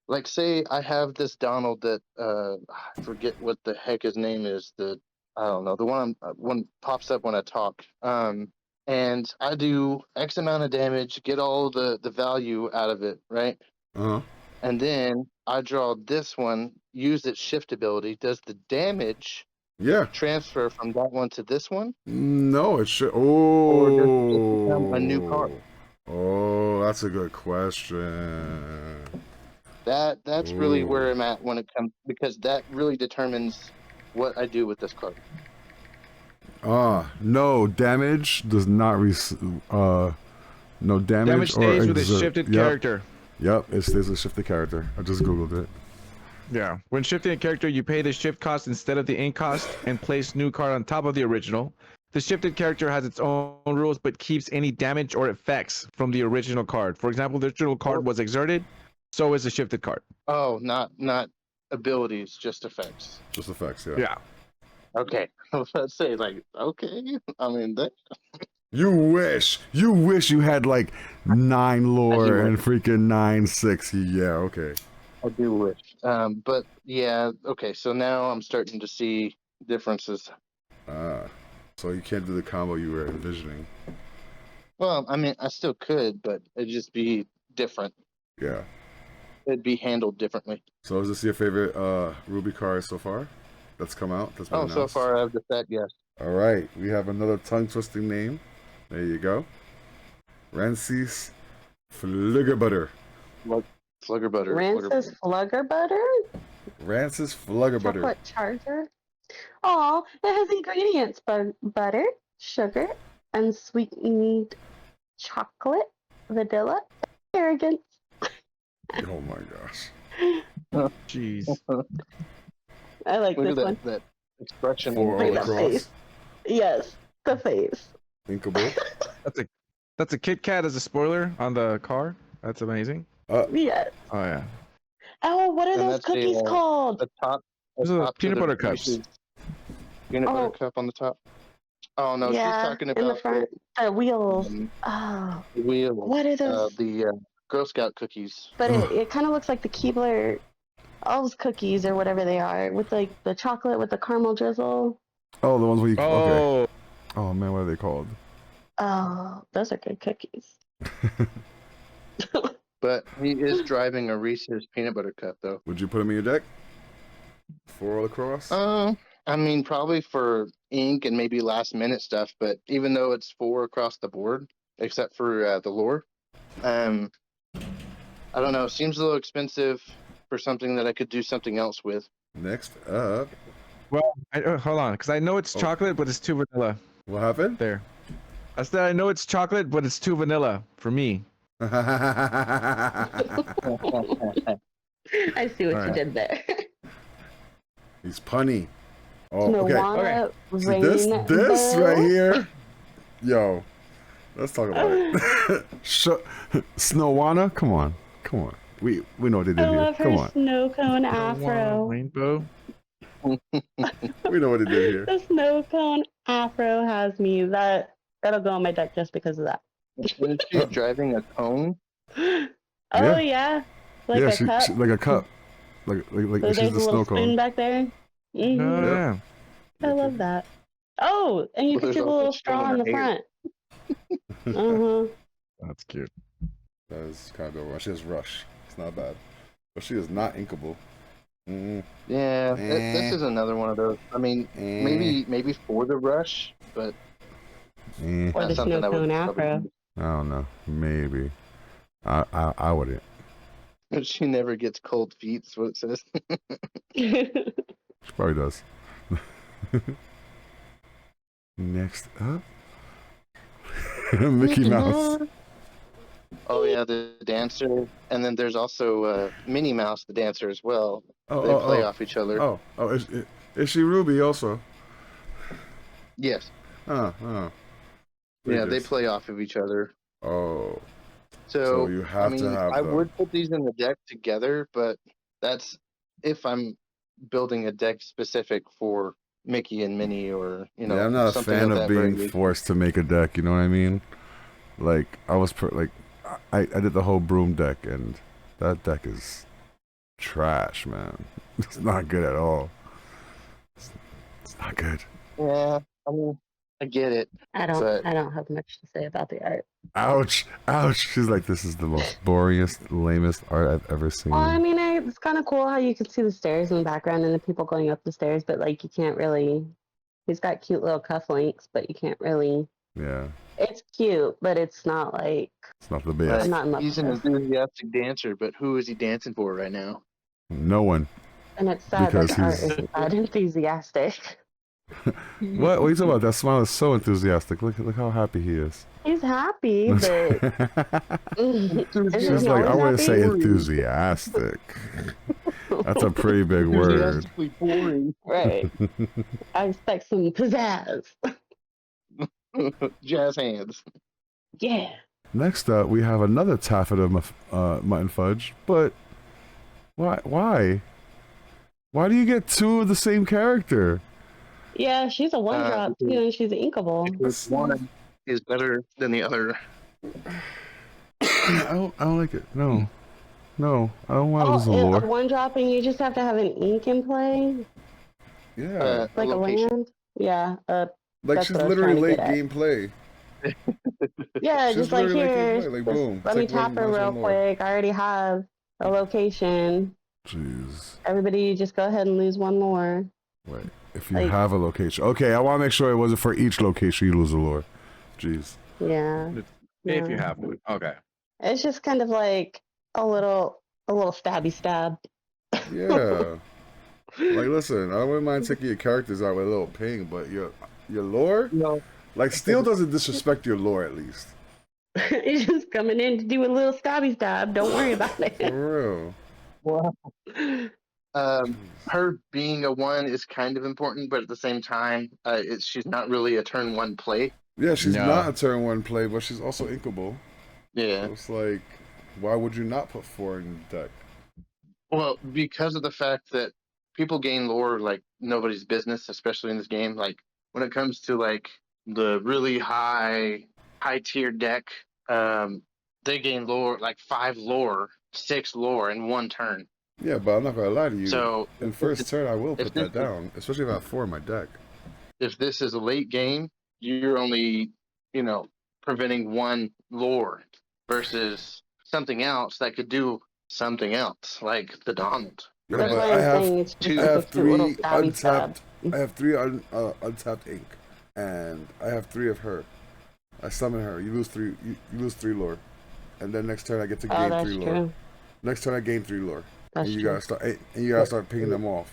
like say I have this Donald that I forget what the heck his name is. I don't know, the one pops up when I talk. And I do X amount of damage, get all the value out of it, right? Uh-huh. And then I draw this one, use its shift ability. Does the damage Yeah. transfer from that one to this one? No, it should. Or does it just become a new card? Oh, that's a good question. That's really Ooh. where I'm at when it comes, because that really determines what I do with this card. No damage does not no damage, Damage stays with a exert. shifted Yep. character. Yep, it stays with shifted character. I just googled it. Yeah. When shifting a character, you pay the shift cost instead of the ink cost and place new card on top of the original. The shifted character has its own rules but keeps any damage or effects from the original card. For example, the original card was exerted, so is the shifted card. Oh, not abilities, just effects. Just effects, yeah. Yeah. Okay. I was about to say, like, okay. I mean, You wish you had like 9 lore and freaking 9/6. Yeah, okay. I do wish. But yeah, okay. So now I'm starting to see differences. So you can't do the combo you were envisioning. Well, I mean, I still could, but it'd just be different. Yeah. It'd be handled differently. So is this your favorite Ruby card so far? That's come out? That's been Oh, announced? so far I've just said yes. All right. We have another tongue-twisting name. There you go. Rancis Fluggerbutter. Fluggerbutter. Rancis Fluggerbutter? Rancis Fluggerbutter. Chocolate Charger? Oh, it has ingredients: butter, sugar, unsweetened chocolate, vanilla, arrogance. Oh my gosh. Jeez. I like Look this at one. that expression. Four Look all at that across. face. Yes. The face. Inkable. That's a Kit Kat as a spoiler on the car. That's amazing. Yes. Oh yeah. Oh, what are And those that's cookies called? the top. The Those are top to peanut the butter cups. Reese's peanut butter Oh, cup on the top. Oh no, she's yeah, talking in the about front. The wheels. um, Oh, wheel, what are those? the Girl Scout cookies. But it kind of looks like the Keebler Elves cookies or whatever they are, with like the chocolate with the caramel drizzle. Oh, the ones where you. Okay. Oh, Oh man, what are they called? Oh, those are good cookies. But he is driving a Reese's peanut butter cup though. Would you put them in your deck? 4 all across? I mean, probably for ink and maybe last minute stuff. But even though it's 4 across the board, except for the lore, I don't know. Seems a little expensive for something that I could do something else with. Next up. well, hold on, because I know it's chocolate, but it's too vanilla. What happened? There. I said I know it's chocolate, but it's too vanilla for me. I see what you did there. He's punny. Oh, okay. Moana See, this Rainbow. right here. Yo, let's talk about it. Snowana, come on. We know what they did I here. love Come her on. snow cone afro. Rainbow. We know what they did here. The snow cone afro has me. That'll go on my deck just because of that. Isn't she driving a cone? Oh yeah, like a cup. Like a cup. Like So she's there's the a little snow spoon cone. back there. Oh Mhm. yeah. I love that. Oh, and you Well, can there's see the also little stone straw in in her the hair. front. That's cute. That is kind of a she has rush. It's not bad. But she is not inkable. Yeah, this is another one of those. I mean, maybe for the rush, but Or not the something snow I would cone probably afro. do. I don't know. Maybe. I wouldn't. She never gets cold feet, is what it says. She probably does. Next up, Mickey Mouse. Oh yeah, the dancer, and then there's also Minnie Mouse, the dancer as well. They play off each other. Is she Ruby also? Yes. Oh. Yeah, they play off of each other. Oh. So you have to have I them. would put these in the deck together, but that's if I'm building a deck specific for Mickey and Minnie, or Yeah, I'm not a something fan of of that being variation. forced to make a deck. You know what I mean? Like I did the whole broom deck, and that deck is trash, man. It's not good at all. It's not good. Yeah, I mean, I get it. I don't But have much to say about the art. Ouch! She's like, this is the most boringest, lamest art I've ever seen. Well, I mean, it's kind of cool how you can see the stairs in the background and the people going up the stairs, but like you can't really. He's got cute little cufflinks, but you can't really. Yeah. It's cute, but it's not like. It's not the best. I'm not in love he's with an this. enthusiastic dancer, but who is he dancing for right now? No one. And it's sad that Because the art he's- isn't that enthusiastic. What are you talking about? That smile is so enthusiastic. Look how happy he is. He's happy, but She's like, I wouldn't say enthusiastic. That's a pretty big word. Enthusiastically boring. Right. I expect some pizzazz. Jazz hands. Yeah. Next up, we have another taffeta mutton fudge. But why? Why do you get two of the same character? Yeah, she's a one drop too, and she's inkable. Because one is better than the other. I don't like it. No, I don't want to lose the A lore. one drop, and you just have to have an ink in play, Yeah, like a land. Yeah. like that's she's what I was literally trying late to get at. gameplay. Yeah, She's just like literally like here. gameplay, like, boom. Let me Take one, tap her minus real one more. quick. I already have a location. Jeez. Everybody, just go ahead and lose one more. Wait, if you have a location, okay. I want to make sure it wasn't for each location you lose the lore. Jeez. Yeah. If you have one. Okay. It's just kind of like a little stabby stab. Yeah. Like, listen, I wouldn't mind taking your characters out with a little ping, but your lore, No. like, Steel doesn't disrespect your lore at least. He's just coming in to do a little stabby stab. Don't worry about it. For real. Well, Her being a 1 is kind of important, but at the same time, she's not really a turn 1 play. Yeah, she's No. not a turn 1 play, but she's also inkable. Yeah. So it's like, why would you not put 4 in the deck? Well, because of the fact that people gain lore like nobody's business, especially in this game. Like when it comes to like the really high tier deck, they gain lore like 5 lore, 6 lore in 1 turn. Yeah, but I'm not gonna lie to you. So In first turn, I will if put this that down, especially if I have 4 in my deck. if this is a late game, you're only, preventing 1 lore versus something else that could do something else, like the Donald. Yeah, That's but why I'm saying it's just two- I like a have cute little 3 stabby stab. untapped. I have 3 untapped ink, and I have 3 of her. I summon her. You lose 3. You lose 3 lore, and then next turn I get to Oh, gain that's 3 lore. true. Next turn I gain 3 lore, That's and you true. gotta start picking them off.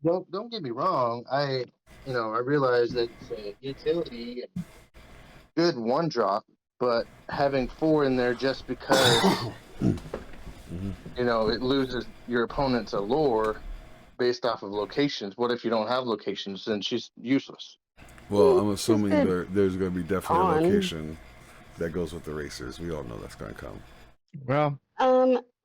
Don't get me wrong. I realize that it's a utility and good 1 drop, but having 4 in there just because it loses your opponent's allure based off of locations. What if you don't have locations? Then she's useless. Well, I'm assuming good there's gonna be definitely a pawn. location that goes with the racers. We all know that's gonna come. Well,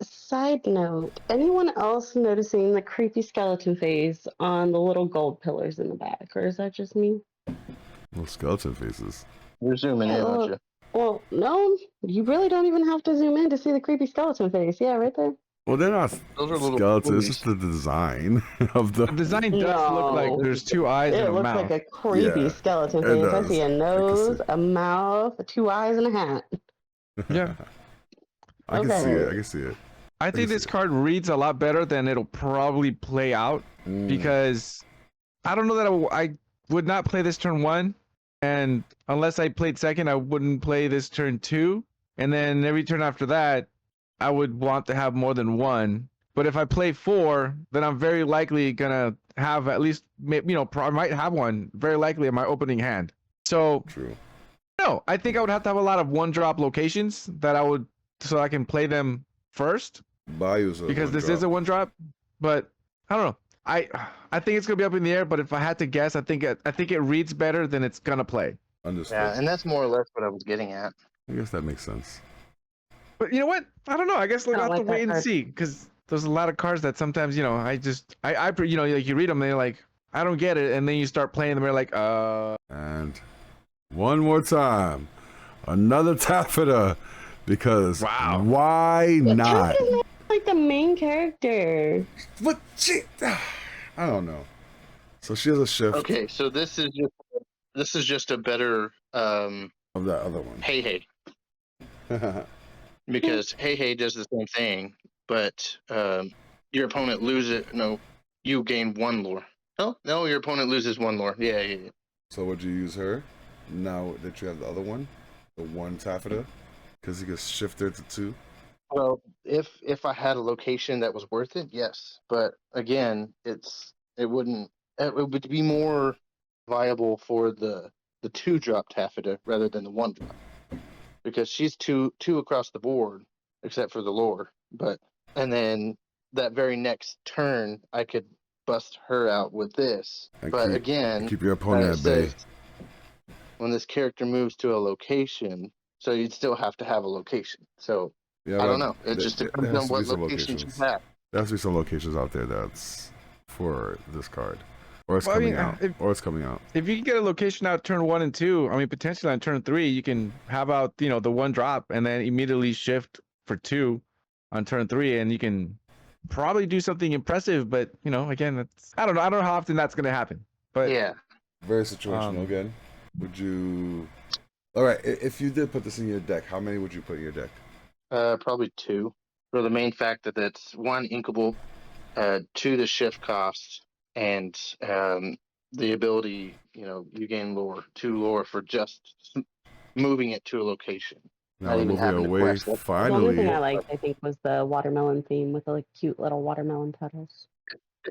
Side note, anyone else noticing the creepy skeleton face on the little gold pillars in the back, or is that just me? Little skeleton faces. You're zooming Yeah, in, aren't you? well, no, you really don't even have to zoom in to see the creepy skeleton face. Yeah, right there. Well, they're not Those are little skeletons. It's just the design of the. the design does look like No. there's 2 eyes and It a looks mouth. like a creepy Yeah, skeleton it face. I does. see a I can nose, see. a mouth, 2 eyes, and a hat. Yeah. I can see Okay. it. I can see it. I think see this it. card reads a lot better than it'll probably play out because I don't know that I would not play this turn 1, and unless I played second, I wouldn't play this turn 2, and then every turn after that, I would want to have more than 1. But if I play 4, then I'm very likely gonna have at least, I might have 1, very likely in my opening hand. So True. no, I think I would have to have a lot of 1-drop locations so I can play them first. Bayou's a Because one this drop. is a 1-drop, but I don't know. I think it's gonna be up in the air. But if I had to guess, I think it reads better than it's gonna play. Understood. Yeah, and that's more or less what I was getting at. I guess that makes sense. But you know what? I don't know. I guess we'll I have don't to like that wait and card. see because there's a lot of cards that sometimes like you read them and you're like I don't get it, and then you start playing them and you're like And one more time, another taffeta, because Wow. why not? Taffeta's not like the main character. But I don't know. So she has a shift Okay, so this is just a better of that other one. hey because hey does the same thing, but your opponent loses. No, you gain 1 lore. No, your opponent loses 1 lore. Yeah. So would you use her now that you have the other one, the 1 taffeta, because you can shift her to 2? Well, if I had a location that was worth it, yes. But again, it would be more viable for the 2-drop taffeta rather than the 1-drop, because she's two across the board except for the lore. And then that very next turn, I could bust her out with this. And But again, keep your opponent it at bay. says when this character moves to a location, so you'd still have to have a location. So Yeah, I but don't know. It just there depends has on to what be some locations you locations. have. There has to be some locations out there that's for this card, or it's Well, I coming mean, out, or it's coming out. if you can get a location out turn 1 and 2, I mean potentially on turn 3 you can have out the 1-drop and then immediately shift for 2 on turn 3, and you can probably do something impressive. But again, I don't know how often that's gonna happen. But Yeah. Very situational again. Would you? All right, if you did put this in your deck, how many would you put in your deck? Probably 2. For the main fact that it's 1 inkable, 2 the shift cost, and the ability, you gain lore, 2 lore for just moving it to a location. Now Not we're even moving having to away. quest. The only Finally, thing I liked, I think, was the watermelon theme with the cute little watermelon petals.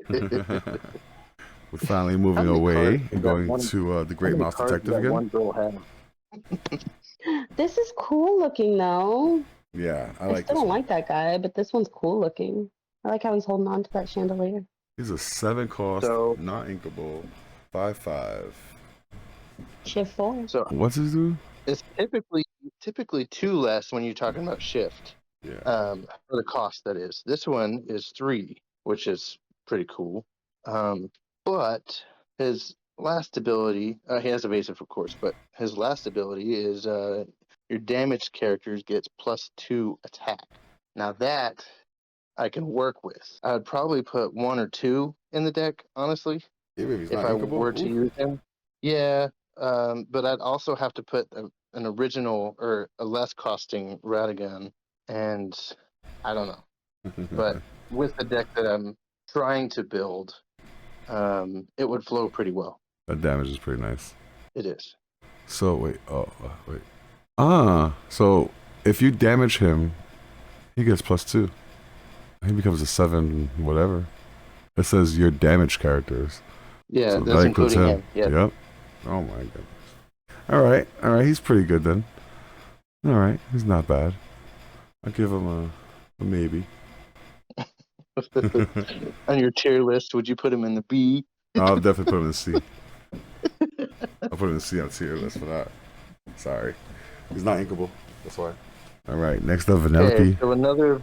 we're finally moving many away cards and does going one- to the Great How many Mouse cards Detective does again. one girl have? This is cool looking though. Yeah, I I like still this don't one. like that guy, but this one's cool looking. I like how he's holding on to that chandelier. He's a 7 cost, So not inkable, 5/5. Shift 4. so What's his do? it's typically 2 less when you're talking about shift. Yeah. For the cost that is. This one is 3, which is pretty cool. But his last ability, he has evasive, of course, but his last ability is your damaged characters gets +2 attack. Now that I can work with. I'd probably put 1 or 2 in the deck, honestly, Yeah, maybe he's if not I inkable. were to Oof. use him. Yeah, but I'd also have to put an original or a less costing Radagon, and I don't know. But with the deck that I'm trying to build, it would flow pretty well. That damage is pretty nice. It is. So wait, wait. So if you damage him, he gets +2. He becomes a 7 whatever. It says your damaged characters. Yeah, So that's that includes including him. him. Yeah. Yep. Oh my goodness. All right. He's pretty good then. All right, he's not bad. I'll give him a maybe. On your tier list, would you put him in the B? I'll definitely put him in C. I'll put him in C on tier list for that. Sorry, he's not inkable. That's why. All right, next up, Vanellope. Okay, so another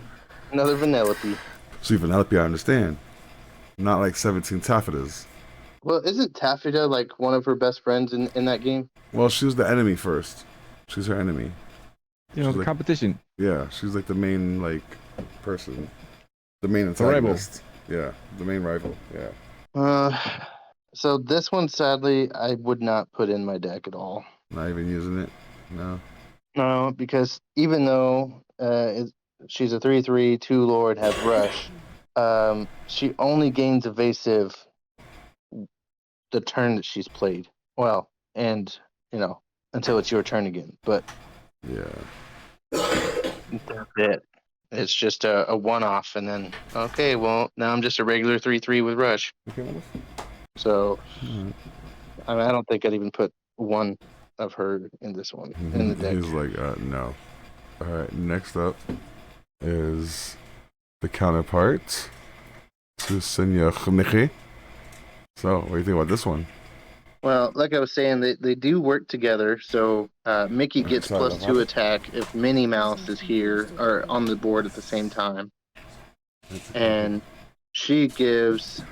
Vanellope. See, Vanellope, I understand. Not like 17 Taffetas. Well, isn't Taffeta like one of her best friends in that game? Well, she was the enemy first. She's her enemy. You know, She's the like, competition. yeah, she's like the main person, the main The rival. antagonist. Yeah, the main rival. Yeah. So this one, sadly, I would not put in my deck at all. Not even using it. No. No, because even though she's a 3/3, 2 Lord, has Rush, she only gains evasive the turn that she's played. Well, and until it's your turn again. But Yeah. that's it. It's just a one-off, and then okay, well now I'm just a regular 3/3 with Rush. Okay, Wallace. So Alright. I mean, I don't think I'd even put one of her in this one in the deck. He's like, no. All right, next up is the counterpart to Seigneur Mickey. So, what do you think about this one? Well, like I was saying, they do work together. So Mickey gets Sorry, +2 attack if Minnie Mouse is here or on the board at the same time, and she gives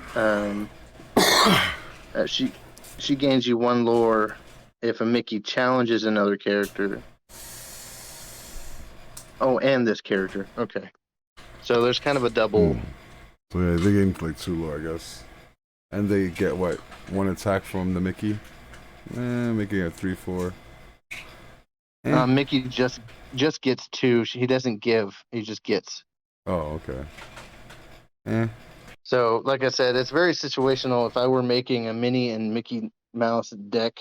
she gains you 1 lore if a Mickey challenges another character. Oh, and this character. Okay, so there's kind of a double. So yeah, they gain like 2 lore, I guess. And they get what? 1 attack from the Mickey? Mickey at 3/4. Mickey just gets 2. He doesn't give. He just gets. Oh, okay. So, like I said, it's very situational. If I were making a Minnie and Mickey Mouse deck,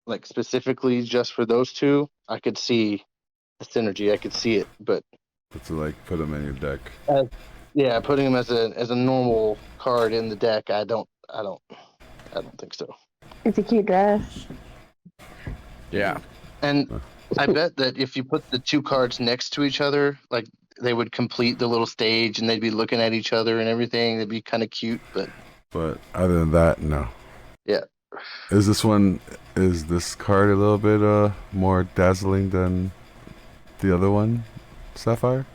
like specifically just for those two, I could see the synergy. I could see it, but To like put them in your deck. yeah, putting them as a normal card in the deck, I don't think so. It's a cute dress. Yeah. And I bet that if you put the 2 cards next to each other, like they would complete the little stage and they'd be looking at each other and everything. They'd be kind of cute, but Other than that, no. yeah. Is this card a little bit more dazzling than the other one, Sapphire?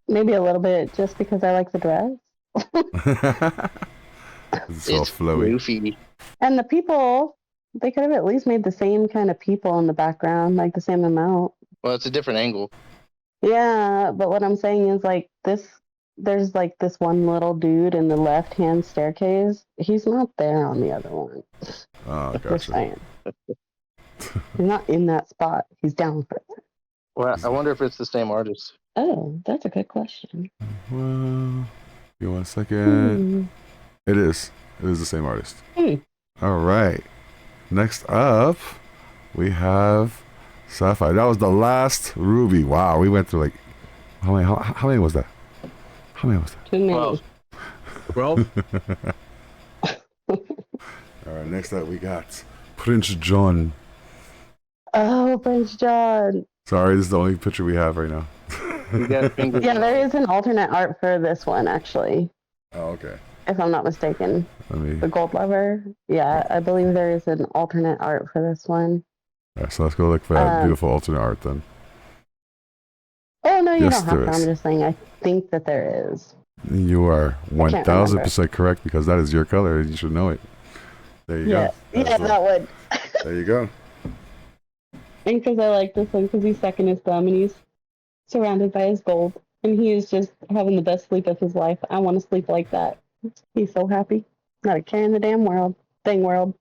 Maybe a little bit, just because I like the dress. It's all flowy. Goofy. And the people, they could have at least made the same kind of people in the background, like the same amount. Well, it's a different angle. Yeah, but what I'm saying is like this, there's like this one little dude in the left-hand staircase. He's not there on the other one. Oh, Just gotcha. saying. He's not in that spot. He's down further. Well, I wonder if it's the same artist. Oh, that's a good question. Well, give me 1 second. It is. It is the same artist. All right. Next up, we have Sapphire. That was the last Ruby. Wow, we went through like how many was that? How many was that? Too many. Well, All right. Next up, we got Prince John. Oh, Prince John. Sorry, this is the only picture we have right now. You got fingers. Yeah, there is an alternate art for this one actually, Oh, okay. if I'm not mistaken. Let me. The gold lover. Yeah, I believe there is an alternate art for this one. All right, so let's go look for that beautiful alternate art then. Oh no, you Yes, don't have there to. is. I'm just saying I think that there is. You are can't remember. 1000% correct because that is your color. You should know it. There you Yeah, go. yeah, that one. There you go. And because I like this one because he's sucking his thumb and he's surrounded by his gold and he is just having the best sleep of his life. I want to sleep like that. He's so happy. Not a care in the damn world. Thing world.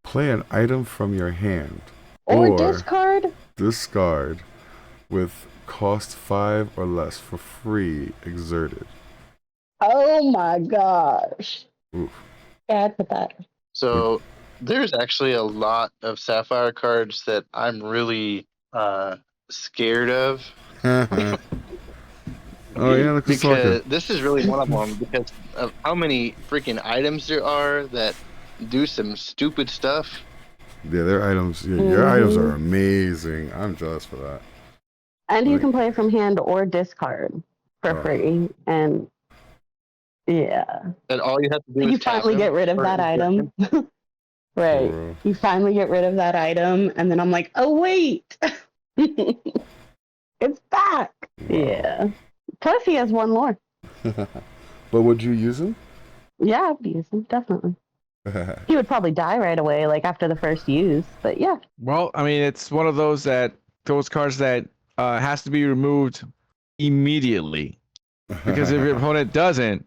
Play an item from your hand Or discard. discard with cost 5 or less for free exerted. Oh my gosh. Oof. Bad with that. So there's actually a lot of Sapphire cards that I'm really scared of. Oh yeah, look who's Because talking. this is really one of them because of how many freaking items there are that do some stupid stuff. Yeah, their items. Yeah, your items are amazing. I'm jealous for that. And you can play from hand or discard for free. And yeah. And all you have to do You is tap finally them get rid of or that insert item. them. Right. You finally get rid of that item, and then I'm like, oh, wait. It's back. Wow. Yeah. Plus, he has one more. But would you use him? Yeah, I would use him, definitely. He would probably die right away, like after the first use, but yeah. Well, I mean, it's one of those cards that has to be removed immediately. Because if your opponent doesn't,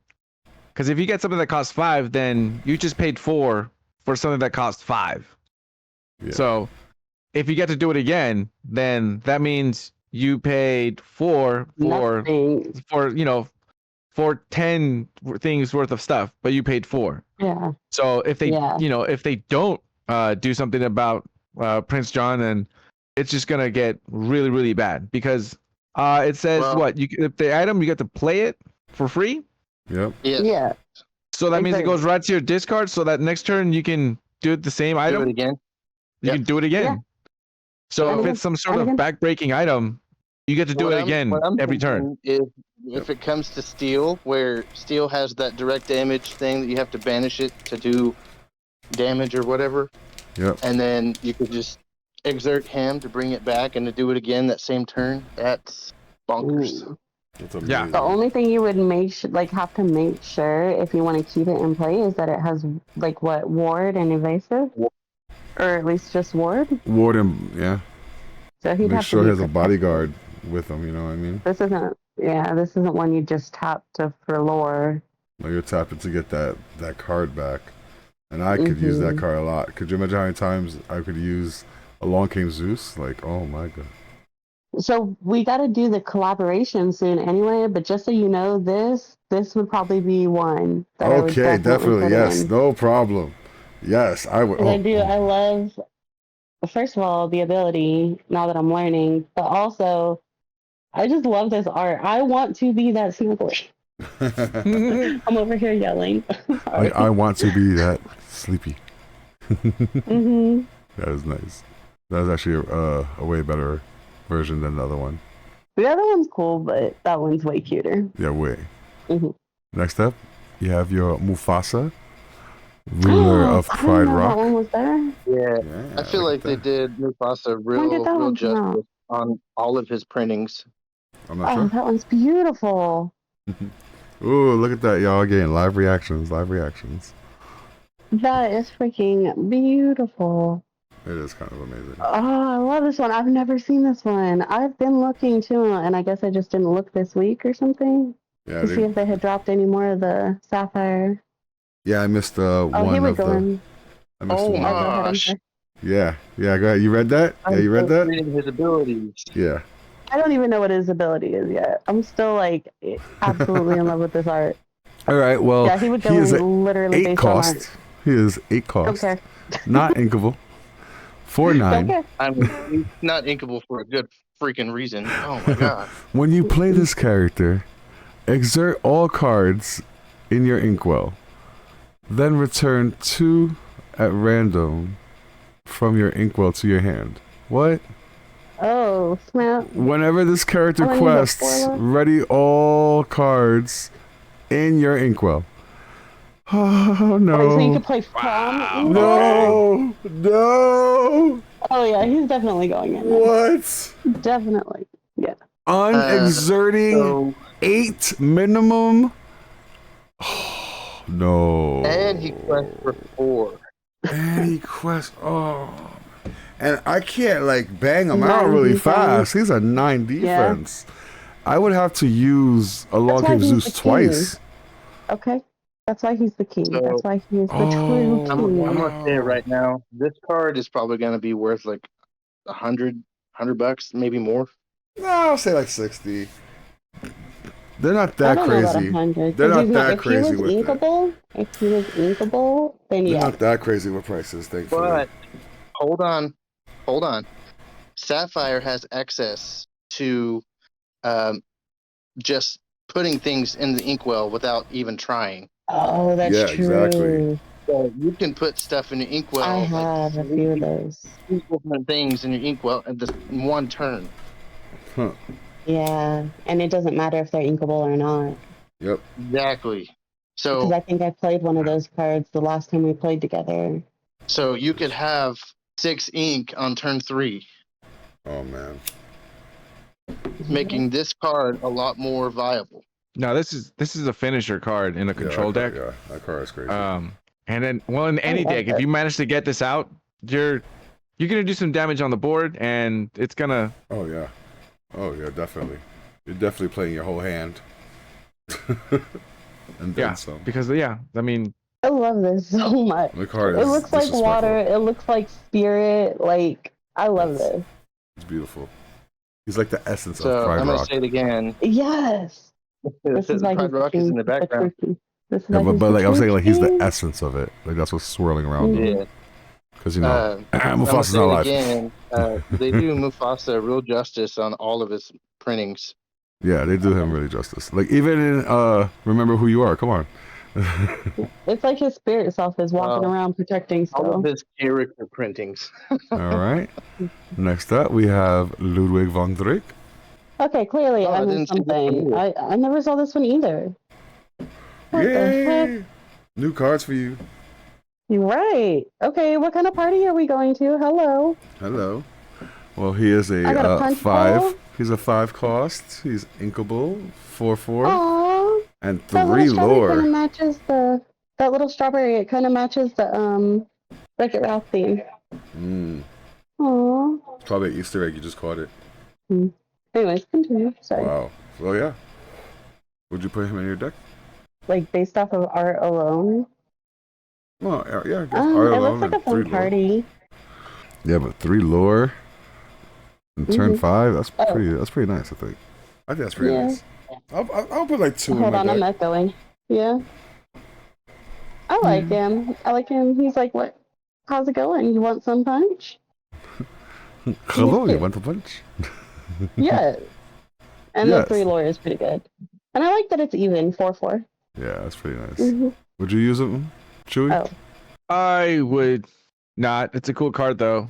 because if you get something that costs 5, then you just paid 4 for something that costs 5. Yeah. So if you get to do it again, then that means you paid 4 Nothing. for 10 things worth of stuff, but you paid 4. Yeah. So if they if they don't do something about Prince John, then it's just gonna get really, really bad because it says if the item you get to play it for free. Yep. Yes. Yeah. So that means it goes right to your discard. So that next turn you can do it the same item. Do it again. You can do it again. Yeah. So if it's some sort of back-breaking item, you get to do it again every turn. Is if it comes to steel, where steel has that direct damage thing that you have to banish it to do damage or whatever. Yep. And then you could just exert him to bring it back and to do it again that same turn. That's bonkers. Ooh. That's amazing. Yeah. The only thing you would have to make sure if you want to keep it in play is that it has ward and evasive, or at least just ward. Ward him, yeah. So he'd Make have sure to he has a bodyguard with him. You know what I mean? This isn't one you just tap to for lore. No, you're tapping to get that card back, and I could use that card a lot. Could you imagine how many times I could use Along Came Zeus? Like, oh my god. So we got to do the collaboration soon anyway, but just so you know, this would probably be one that I would definitely put yes, in. no problem. Yes, I would. I love, first of all, the ability now that I'm learning, but also I just love this art. I want to be that snuggly. I'm over here yelling. I want to be that sleepy. That is nice. That is actually a way better version than the other one. The other one's cool, but that one's way cuter. Yeah, way. Next up, you have your Mufasa, ruler of Pride Rock. That one was there. Yeah, I feel like they did Mufasa real justice on all of his printings. I'm not sure. That one's beautiful. Ooh, look at that, y'all getting live reactions. That is freaking beautiful. It is kind of amazing. Oh, I love this one. I've never seen this one. I've been looking too, and I guess I just didn't look this week or something to see if they had dropped any more of the Sapphire. Yeah, I missed one here we of go. I missed one. Gosh. Yeah, go ahead. You read that? Yeah, you read that? Reading his abilities. Yeah. I don't even know what his ability is yet. I'm still absolutely in love with this art. All right, well, yeah, he would go in literally 8 cost. He is 8 cost. Okay. Not inkable. 4/9. Okay. I'm not inkable for a good freaking reason. Oh my god. When you play this character, exert all cards in your inkwell. Then return 2 at random from your inkwell to your hand. What? Oh, snap. Whenever this character Oh, and he's at 4 quests, left? ready all cards in your inkwell. Oh Wait, so you no. could play from Wow. Inkwell? No. No. Oh, yeah, he's definitely going in there. What? Definitely. Yeah. Unexerting So 8 minimum. Oh, no. and he quests for 4. And he quests. Oh. And I can't like bang him out 9 really defense. fast. He's a 9 Yeah. defense. I would have to use a long why cave he's Zeus the king. twice. Okay. That's why he's the king. So- That's why he is the true Oh, I'm king. gonna say it right now. This card is probably gonna be worth like $100, maybe more. No, I'll say like 60. They're not I that don't know about crazy. 100. They're 'cause not he's that if crazy he was with it. inkable, if he was inkable, then They're yeah. not that crazy with prices, thankfully. But hold on. Sapphire has access to just putting things in the inkwell without even trying. Oh, that's Yeah, true. exactly. So you can put stuff in the inkwell. I like, have a few of those. different things in your inkwell in just one turn. Huh. Yeah, and it doesn't matter if they're inkable or not. Yep. Exactly. Because So I think I played one of those cards the last time we played together. so you could have 6 ink on turn 3, Oh man. making this card a lot more viable. No, this is a finisher card in a control deck. Yeah, that card is crazy. And then, well, in any love deck, if that. you manage to get this out, you're gonna do some damage on the board, and it's gonna. Oh yeah, definitely. You're definitely playing your whole hand. And then Yeah, some. because I mean, I love this so much. The card It is looks like disrespectful. water. It looks like spirit. Like, I love Yes. this. It's beautiful. He's like the essence So of Pride I'm gonna Rock. say it again. Yes. This is why he's Pride the Rock is king. in the background. This is Yeah, why but he's like I'm true saying, like he's the king. essence of it. Like that's what's swirling around him. Yeah. Because you know, I'm gonna Mufasa's say not it alive. again. They do Mufasa real justice on all of his printings. Yeah, they do him really justice. Like even in Remember Who You Are. Come on. It's like his spirit self is walking Wow. around protecting All still. of his character printings. All right. Next up, we have Ludwig von Drake. Okay, clearly Oh, I I missed didn't see this one something. either. I never saw this one either. What the heck? Yay! New cards for you. You're right. Okay, what kind of party are we going to? Hello. Hello. Well, he is I got a a punch 5. bowl. He's a 5 cost. He's inkable, 4/4, Aww. and That 3 little strawberry kind of lore. matches that little strawberry. It kind of matches the Wreck-It Ralph theme. Aww. Probably an Easter egg. You just caught it. Anyways, continue. Sorry. Wow. Well, yeah. Would you put him in your deck? Like based off of art alone. Well, yeah. I guess It Art looks alone like a and 3 fun lore. party. Yeah, but 3 lore and turn Mhm. 5. That's Oh. pretty nice. I think that's pretty Yeah. nice. I'll put like 2 Hold in on, my I'm deck. echoing. Yeah. I like him. I like him. He's like, what? How's it going? You want some punch? Hello, you cute. want a punch? Yeah. And Yes. the 3 lore is pretty good. And I like that it's even 4/4. Yeah, that's pretty nice. Mhm. Would you use him, Chewy? Oh. I would not. It's a cool card though.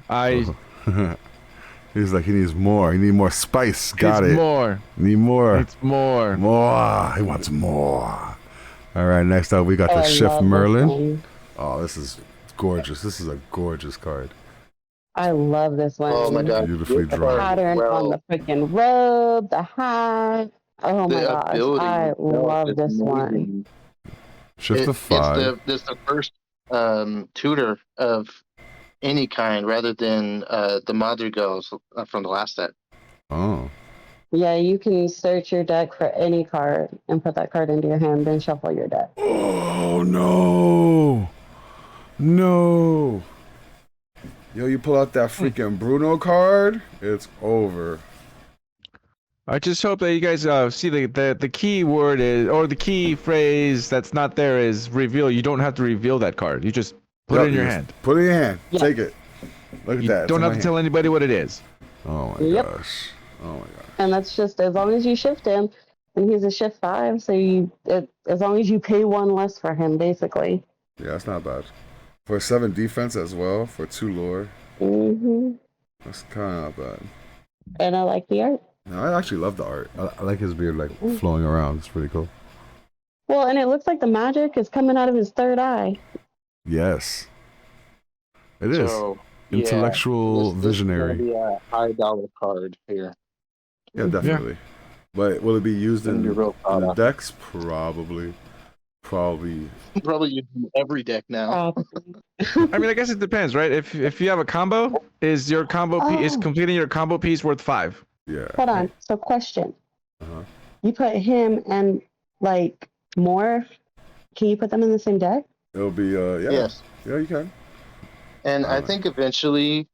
He's like, he needs more. He needs more spice. Got it's it. more. Need more. It's more. More. He wants more. All right, next up, we got the I Chef love this Merlin. one. Oh, this is gorgeous. This is a gorgeous card. I love this one. Oh my god. Beautifully This drawn. card, Pattern well, on the freaking robe, the hat. Oh my the gosh. ability I itself love is this one. amazing. Shift to 5. It's the first tutor of any kind rather than the Madrigals from the last set. Oh. Yeah, you can search your deck for any card and put that card into your hand, then shuffle your deck. Oh, no. No. Yo, you pull out that freaking Bruno card, it's over. I just hope that you guys see the key word is, or the key phrase that's not there is reveal. You don't have to reveal that card. You just put it in your hand. Put it in your hand. Yeah. Take it. Look at You that. It's don't in have my to tell anybody what it is. hand. Oh my Yep. gosh. Oh my gosh. And that's just as long as you shift him, and he's a shift 5, so as long as you pay 1 less for him, basically. Yeah, that's not bad. For 7 defense as well, for 2 lore, Mm-hmm. that's kind of not bad. and I like the art. No, I actually love the art. I like his beard like Mm. flowing around. It's pretty cool. Well, and it looks like the magic is coming out of his third eye. Yes, it is. So yeah, Intellectual this is gonna visionary. be a high dollar card here. Yeah, Yeah. definitely. But will it be used Gonna be real in proud the of. decks? Probably. Probably. Probably using every deck now. Probably. I mean, I guess it depends, right? If you have a combo, is your combo is Oh, completing your combo piece worth 5? Yeah. hold on. So, question: Uh-huh. you put him and like more? Can you put them in the same deck? It'll be yeah. Yes, Yeah, you can. and I think eventually,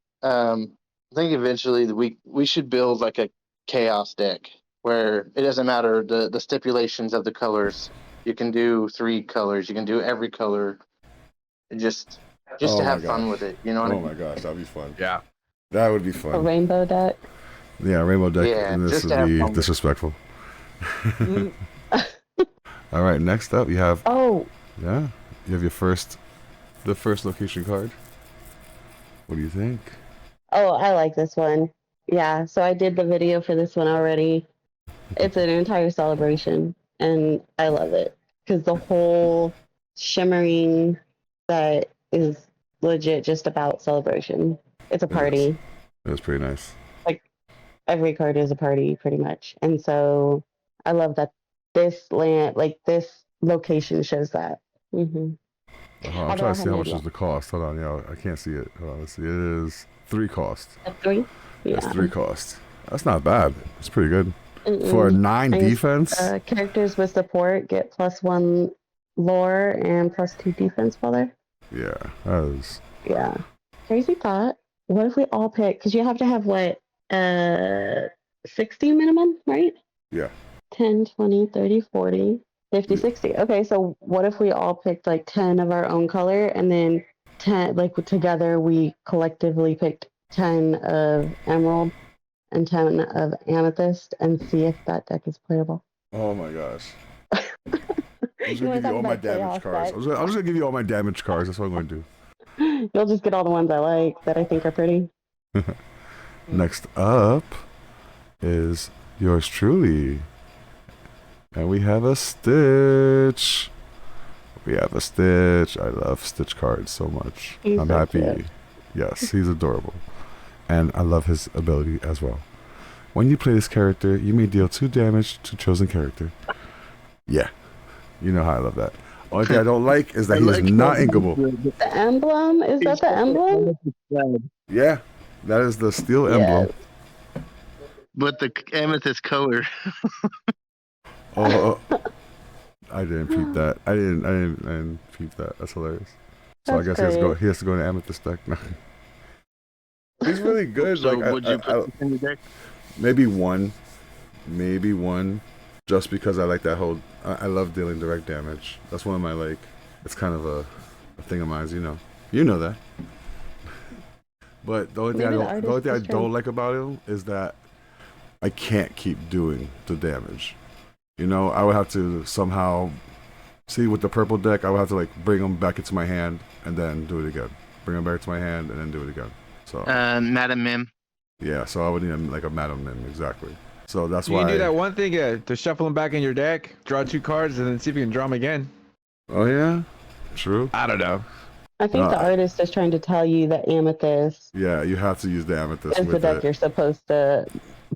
we should build like a chaos deck where it doesn't matter the stipulations of the colors. You can do 3 colors. You can do every color. Just Oh to my have fun gosh. with it. You know what I Oh mean? my gosh, that'd be fun. Yeah. That would be A fun. rainbow deck. Yeah, rainbow deck, Yeah, and this just to would have be fun. disrespectful. Mm. All right, next up you have Oh, you have the first location card. What do you think? oh, I like this one. Yeah, so I did the video for this one already. It's an entire celebration, and I love it because the whole shimmering set is legit just about celebration. It's a It is. party. It was pretty nice. Like every card is a party, pretty much. And so I love that this location shows that. I'm Although trying I to have see how no much is idea. the cost. Hold on, yeah, I can't see it. Hold on, let's see. It is 3 cost. At 3? It's Yeah. 3 cost. That's not bad. It's pretty good for a Mm-mm. 9 I guess, defense. characters with support get +1 lore and +2 defense while they're. Yeah, that is. Yeah. Crazy thought. What if we all pick? Because you have to have what? 60 minimum, right? Yeah. 10, 20, 30, 40, 50, Yeah. 60. Okay, so what if we all picked like 10 of our own color and then 10, like together we collectively picked 10 of emerald and 10 of amethyst and see if that deck is playable? Oh my gosh. I'm just You gonna want give to you talk all my about damage chaos cards. deck? I'm just gonna give you all my damage cards. That's what I'm going to You'll just get all the ones I like that I think are pretty. do. Next up is yours truly, and we have a Stitch. We have a Stitch. I love Stitch cards so much. He's I'm so happy. cute. Yes, he's adorable, and I love his ability as well. When you play this character, you may deal 2 damage to chosen character. Yeah, you know how I love that. Only thing I don't like is that he is not inkable. The emblem? Is that the emblem? Yeah, that is the steel emblem. But the amethyst color. Oh, I didn't peep that. I didn't peep that. That's hilarious. So That's I guess great. he has to go in the amethyst deck. He's really good. So like would you put this in your deck? maybe one, just because I like that whole. I love dealing direct damage. That's one of my like. It's kind of a thing of mine. You know that. But the only thing Maybe the the only thing I artist is don't trying. like about him is that I can't keep doing the damage. You know, I would have to somehow see with the purple deck. I would have to like bring them back into my hand and then do it again. Bring them back to my hand and then do it again. So Madam Mim. yeah, so I would need like a Madam Mim exactly. So that's You why. can do that one thing to shuffle them back in your deck, draw 2 cards, and then see if you can draw them again. Oh yeah, true. I don't know. I think the artist is trying to tell you that amethyst Yeah, you have to use the amethyst is the with deck it. you're supposed to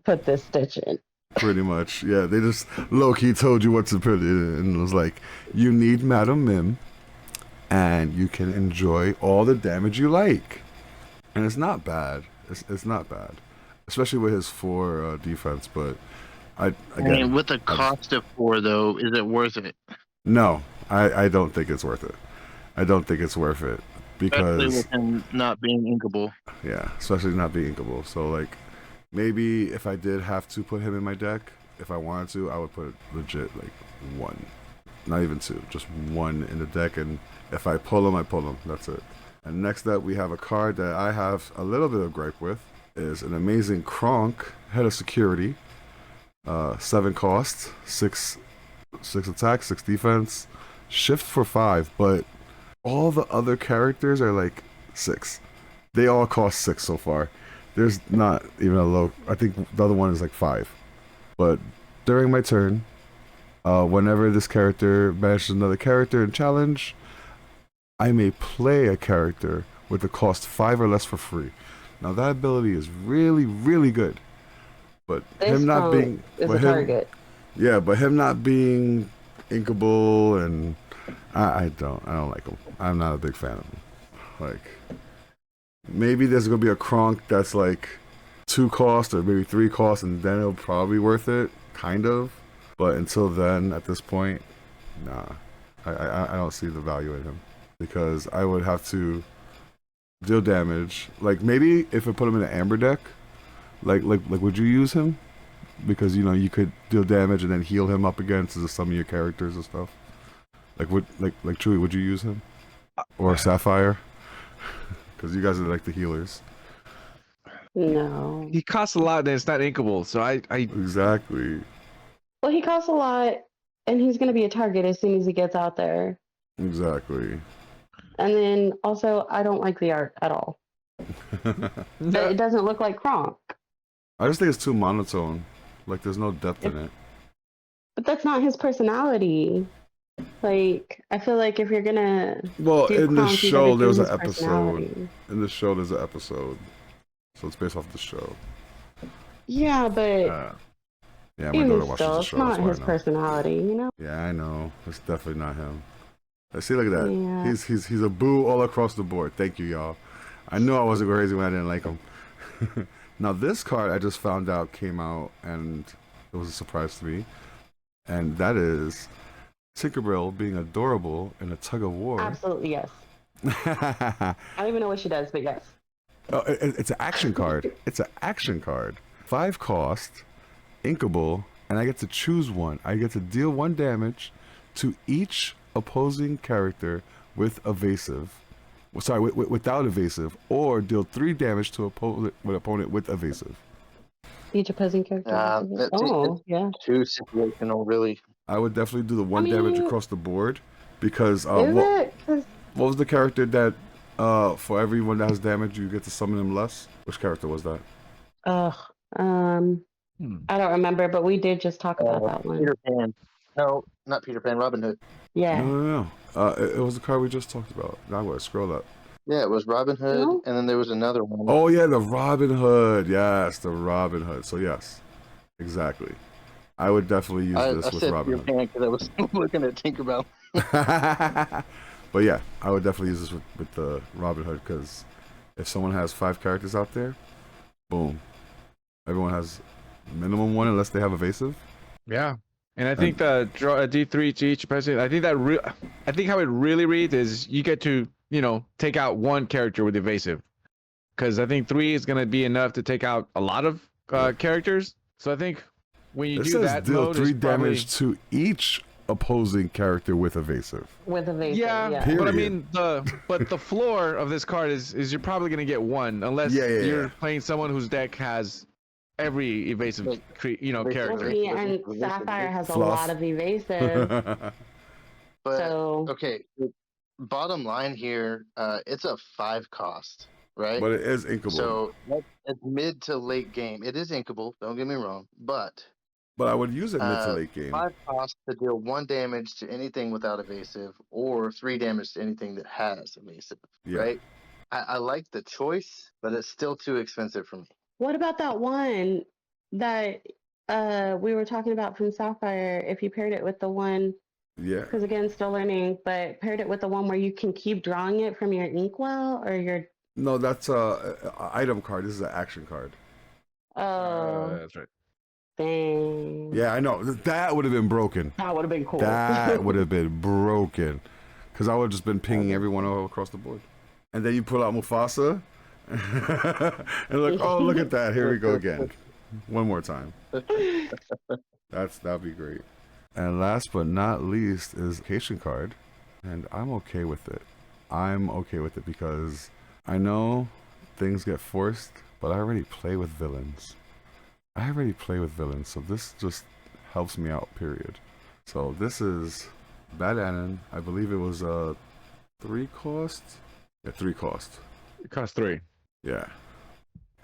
put this Stitch in. Pretty much. Yeah, they just low key told you what to put in, and it was like, you need Madam Mim, and you can enjoy all the damage you like. And it's not bad. It's not bad, especially with his 4 defense. But I again, with the cost of 4 though, is it worth it? no, I don't think it's worth it. I don't think it's worth it Especially because with him not being inkable. yeah, especially not being inkable. So like, maybe if I did have to put him in my deck, if I wanted to, I would put legit like 1, not even 2, just 1 in the deck. And if I pull him, I pull him. That's it. And next up, we have a card that I have a little bit of gripe with. Is an amazing Kronk, Head of Security, 7 cost, 6 attack, 6 defense, shift for 5. But all the other characters are like 6. They all cost 6 so far. There's not even a low. I think the other one is like 5. But during my turn, whenever this character banishes another character in challenge, I may play a character with the cost 5 or less for free. Now that ability is really, really good. But This him not phone being, is but a him, target. yeah, but him not being inkable, and I don't like him. I'm not a big fan of him. Like, maybe there's gonna be a Kronk that's like 2 cost or maybe 3 cost, and then it'll probably be worth it, kind of. But until then, at this point, nah, I don't see the value in him, because I would have to deal damage. Like, maybe if I put him in an Amber deck, like would you use him? Because you could deal damage and then heal him up against some of your characters and stuff. Like, like Chewie, would you use him? Or Sapphire? Because you guys are like the healers. No. He costs a lot and it's not inkable, so I Exactly. Well, he costs a lot, and he's going to be a target as soon as he gets out there. Exactly. And then also, I don't like the art at all. It doesn't look like Kronk. I just think it's too monotone. Like, there's no depth in it. But that's not his personality. Like, I feel like if you're gonna Well, do in the Kronk, you show, gotta there was do an his episode. personality. In the show, there's an episode. So it's based off the show. Yeah, but Yeah, my daughter even watches still, the it's show. That's not why his I know. personality, you know? Yeah, I know. It's definitely not him. See, look at that. Yeah. He's a boo all across the board. Thank you, y'all. I knew I wasn't crazy when I didn't like him. Now, this card I just found out came out, and it was a surprise to me. And that is Tinkerbell being adorable in a tug of war. Absolutely, yes. I don't even know what she does, but yes. Oh, it's an action card. It's an action card. 5 cost, inkable, and I get to choose one. I get to deal 1 damage to each opposing character with evasive. Sorry, without evasive, or deal 3 damage to opponent with evasive. Each opposing character. It's Yeah. too situational, really. I would definitely do the 1 damage across the board, because Is it? 'Cause what was the character that for everyone that has damage you get to summon him less? Which character was that? I don't remember, but we did just talk about that one. Peter Pan. No, not Peter Pan. Robin Hood. Yeah. No. It was the card we just talked about. Now I'm gonna scroll up. Yeah, it was Robin Hood, No? and then there was another one. Oh yeah, the Robin Hood. Yes, the Robin Hood. So yes, exactly. I would definitely use I this with said Robin Peter Pan because I was looking at Tinkerbell. Hood. But yeah, I would definitely use this with the Robin Hood, because if someone has 5 characters out there, boom, everyone has minimum 1 unless they have evasive. Yeah, and I think the draw a D3 to each person. I think I think how it really reads is you get to take out 1 character with evasive, because I think 3 is gonna be enough to take out a lot of characters. So I think when you It do says that deal mode 3 is probably, damage to each opposing character with evasive. With evasive. yeah, Yeah. but I Period. mean the floor of this card is you're probably gonna get 1 unless you're playing someone whose deck has every evasive character. Yeah, and Sapphire has Fluff. a lot of evasive. But So okay, bottom line here, it's a 5 cost, right? But it is inkable. So it's mid to late game. It is inkable. Don't get me wrong, but I would use it mid to late game. 5 cost to deal 1 damage to anything without evasive, or 3 damage to anything that has evasive. Yeah. Right? I like the choice, but it's still too expensive for me. what about that one that we were talking about from Sapphire? If you paired it with the one, Yeah. because again, still learning, but paired it with the one where you can keep drawing it from your inkwell or your. No, that's a item card. This is an action card. Oh, That's right. dang. Yeah, I know. That would have been broken. That would have been cool. That would have been broken. Because I would have just been pinging everyone all across the board. And then you pull out Mufasa. And look, oh, look at that. Here we go again. One more time. That'd be great. And last but not least is Vacation card. And I'm okay with it. I'm okay with it because I know things get forced, but I already play with villains. So this just helps me out, period. So this is Bad Anon. I believe it was 3 cost. Yeah, 3 cost. It costs 3. Yeah.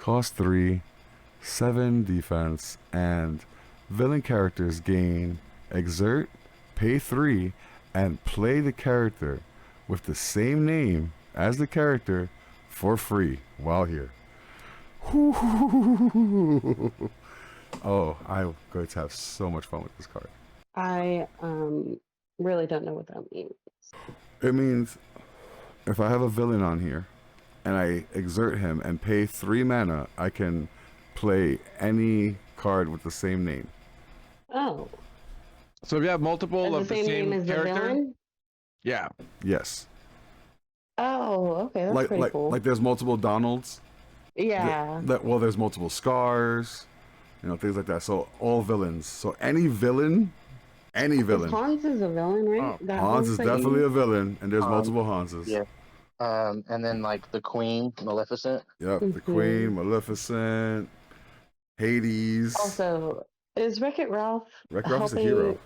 cost 3, 7 defense, and villain characters gain exert, pay 3, and play the character with the same name as the character for free while here. Oh, I'm going to have so much fun with this card. I really don't know what that means. It means if I have a villain on here and I exert him and pay 3 mana, I can play any card with the same name. Oh. So if you have multiple of the same name as the character, villain? yeah. Yes. Oh, okay, that's pretty cool. Like there's multiple Donalds. Yeah. There's multiple Scars, things like that. So all villains. So any villain. Hans is a villain, right? Oh, Hans is definitely a villain, and there's multiple Hanses. Yeah. And then like the Queen, Maleficent. Yep, the Queen, Maleficent, Hades. Also, is Wreck-It Ralph Wreck-It Ralph is a helping? hero.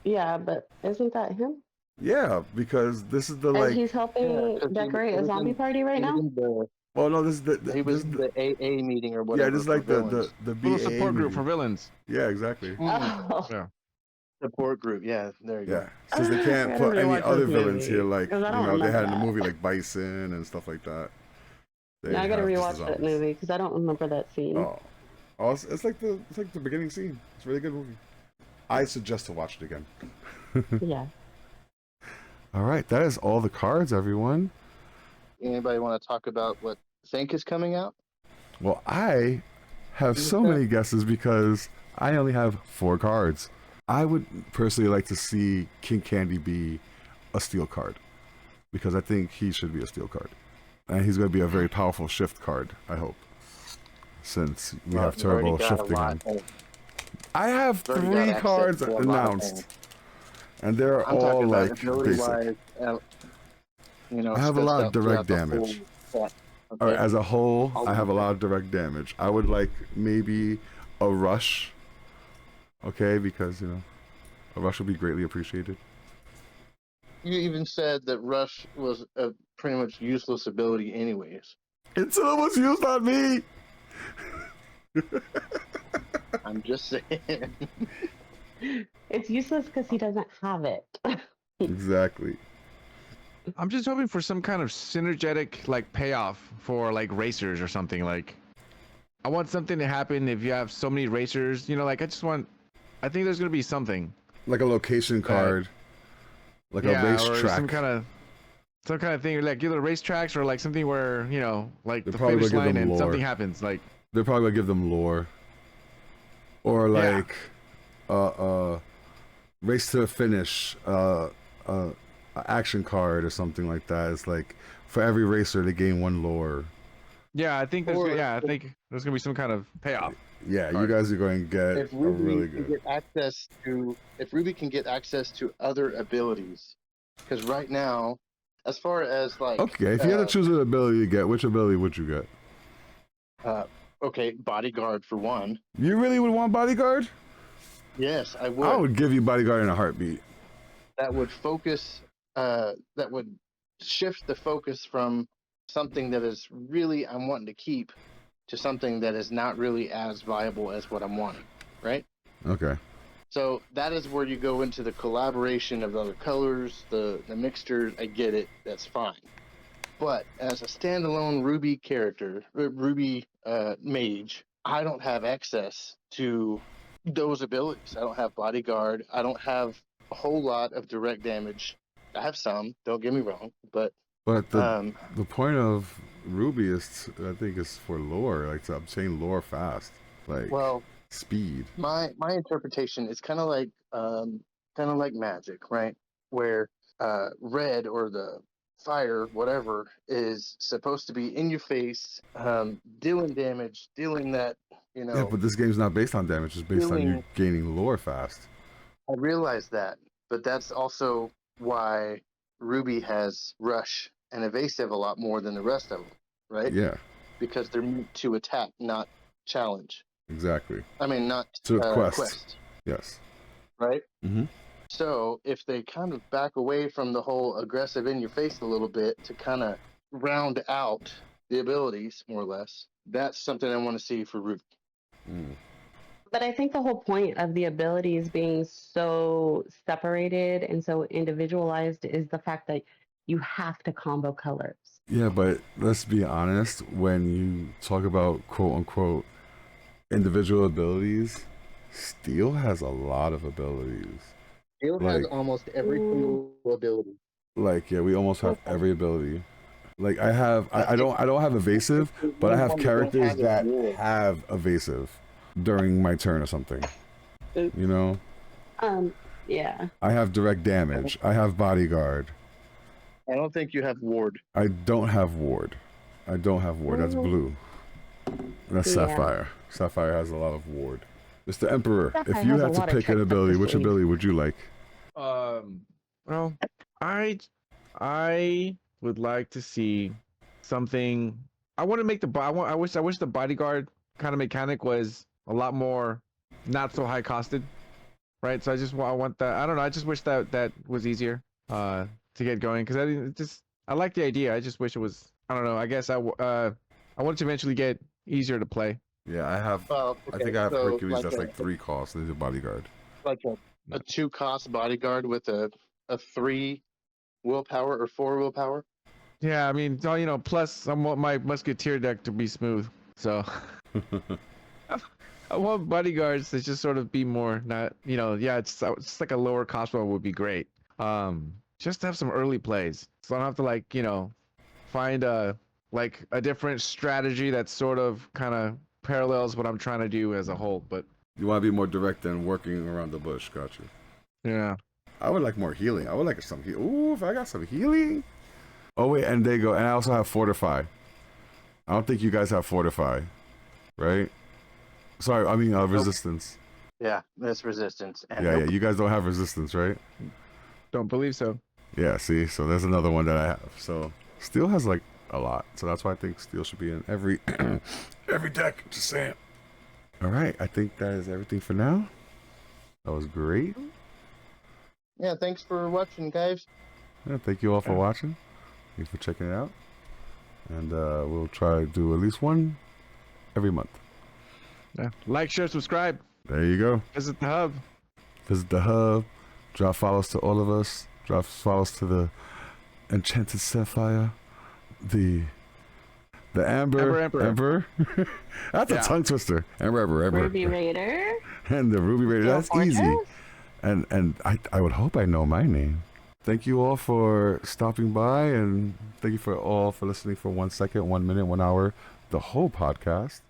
Yeah, but isn't that him? Yeah, because this is the And he's helping decorate a zombie party right now? Oh no, this is the he was in the AA meeting or whatever. Yeah, this is like the little BA support group meeting. for villains. Yeah, exactly. Oh. Yeah. Support group. Yeah, there you go. Yeah, since they can't I put gotta any rewatch other this villains movie, here, like 'cause I don't they had in the remember movie that. like Bison and stuff like that. They Now I gotta have just rewatch the that zombies. movie because I don't remember that scene. Oh, it's like the beginning scene. It's a really good movie. I suggest to watch it again. Yeah. All right, that is all the cards, everyone. Anybody want to talk about what Think is coming out? Well, I have so many guesses because I only have 4 cards. I would personally like to see King Candy be a steel card because I think he should be a steel card. And he's going to be a very powerful shift card, I hope, since we have turbo shifting him. I have 3 cards announced, and they're all like basic. I have a lot of direct damage. All right, as a whole, I have a lot of direct damage. I would like maybe a rush, okay, because a rush would be greatly appreciated. You even said that Rush was a pretty much useless ability anyways. Until it was used on me! I'm just saying. It's useless because he doesn't have it. Exactly. I'm just hoping for some kind of synergetic like payoff for like racers or something. Like, I want something to happen if you have so many racers. I think there's gonna be something. Like a location card. Like a racetrack. Or some kind of thing, like either racetracks or like something where like They're the probably finish gonna give line them and lore. something happens. Like They're probably gonna give them lore. Or like race to the finish, action card or something like that. It's like for every racer they gain 1 lore. yeah, I think there's gonna be some kind of payoff. Yeah, you guys are going to get If a really Ruby good. if Ruby can get access to other abilities, because right now, as far as like Okay, if you had to choose an ability to get, which ability would you get? okay, bodyguard for one. You really would want bodyguard? Yes, I would. I would give you bodyguard in a heartbeat. That would focus. That would shift the focus from something that is really I'm wanting to keep to something that is not really as viable as what I'm wanting, right? Okay. So that is where you go into the collaboration of the other colors, the mixtures. I get it, that's fine. But as a standalone Ruby character, Ruby mage, I don't have access to those abilities. I don't have bodyguard. I don't have a whole lot of direct damage. I have some, don't get me wrong, but the point of Ruby is, I think, is for lore, like to obtain lore fast, like speed. My interpretation is kind of like magic, right? Where red or the fire, whatever, is supposed to be in your face, dealing damage, dealing that, Yeah, but this game's not based on damage; it's based on you gaining lore fast. I realize that, but that's also why Ruby has rush and evasive a lot more than the rest of them, right? Yeah. Because they're meant to attack, not challenge. Exactly. I mean, not to quest. Yes. Right? Mm-hmm. So if they kind of back away from the whole aggressive in your face a little bit to kind of round out the abilities, more or less, that's something I want to see for Ruby. But I think the whole point of the abilities being so separated and so individualized is the fact that you have to combo colors. Yeah, but let's be honest. When you talk about quote unquote individual abilities, Steel has a lot of abilities. Steel has almost every single ability. Like, yeah, we almost have every ability. Like I don't have evasive, but I have characters that have evasive during my turn or something. Oops. You know? Yeah. I have direct damage. I have bodyguard. I don't think you have ward. I don't have ward. That's blue. That's Sapphire. Sapphire has a lot of ward. Mr. Emperor, Sapphire if you has a had to lot of pick an tricks up ability, his which sleeve. ability would you like? Well, I would like to see something. I want to make I wish the bodyguard kind of mechanic was a lot more not so high costed, right? So I want that. I don't know. I just wish that was easier to get going because I like the idea. I just wish it was. I don't know. I guess I want it to eventually get easier to play. Yeah, I have. Well, I think I have Hercules. like That's like 3 costs. There's a bodyguard. like a 2-cost bodyguard with a 3 willpower or 4 willpower. Yeah, I mean, plus I want my musketeer deck to be smooth. So I want bodyguards to just sort of be more not, yeah, it's like a lower cost one would be great. Just to have some early plays, so I don't have to find a different strategy that sort of kind of parallels what I'm trying to do as a whole. But You want to be more direct than working around the bush. Gotcha. yeah, I would like more healing. I would like some healing. Ooh, if I got some healing. Oh wait, and there you go. And I also have Fortify. I don't think you guys have Fortify, right? Sorry, I mean Resistance. Yeah, that's resistance. And Yeah, you guys don't have Resistance, right? don't believe so. Yeah, see, so there's another one that I have. So Steel has like a lot. So that's why I think Steel should be in every every deck. Just saying. All right, I think that is everything for now. That was great. Yeah, thanks for watching, guys. Yeah, thank you all for watching. Thanks for checking it out. And we'll try to do at least one every month. Yeah, like, share, subscribe. There you go. Visit the hub. Visit the hub. Drop follows to all of us. Drop follows to the Enchanted Sapphire. The Amber Emperor. That's a tongue twister. Ember. Ruby Raider. And the Ruby Raider. That's easy. And I would hope I know my name. Thank you all for stopping by, and thank you for listening for 1 second, 1 minute, 1 hour, the whole podcast.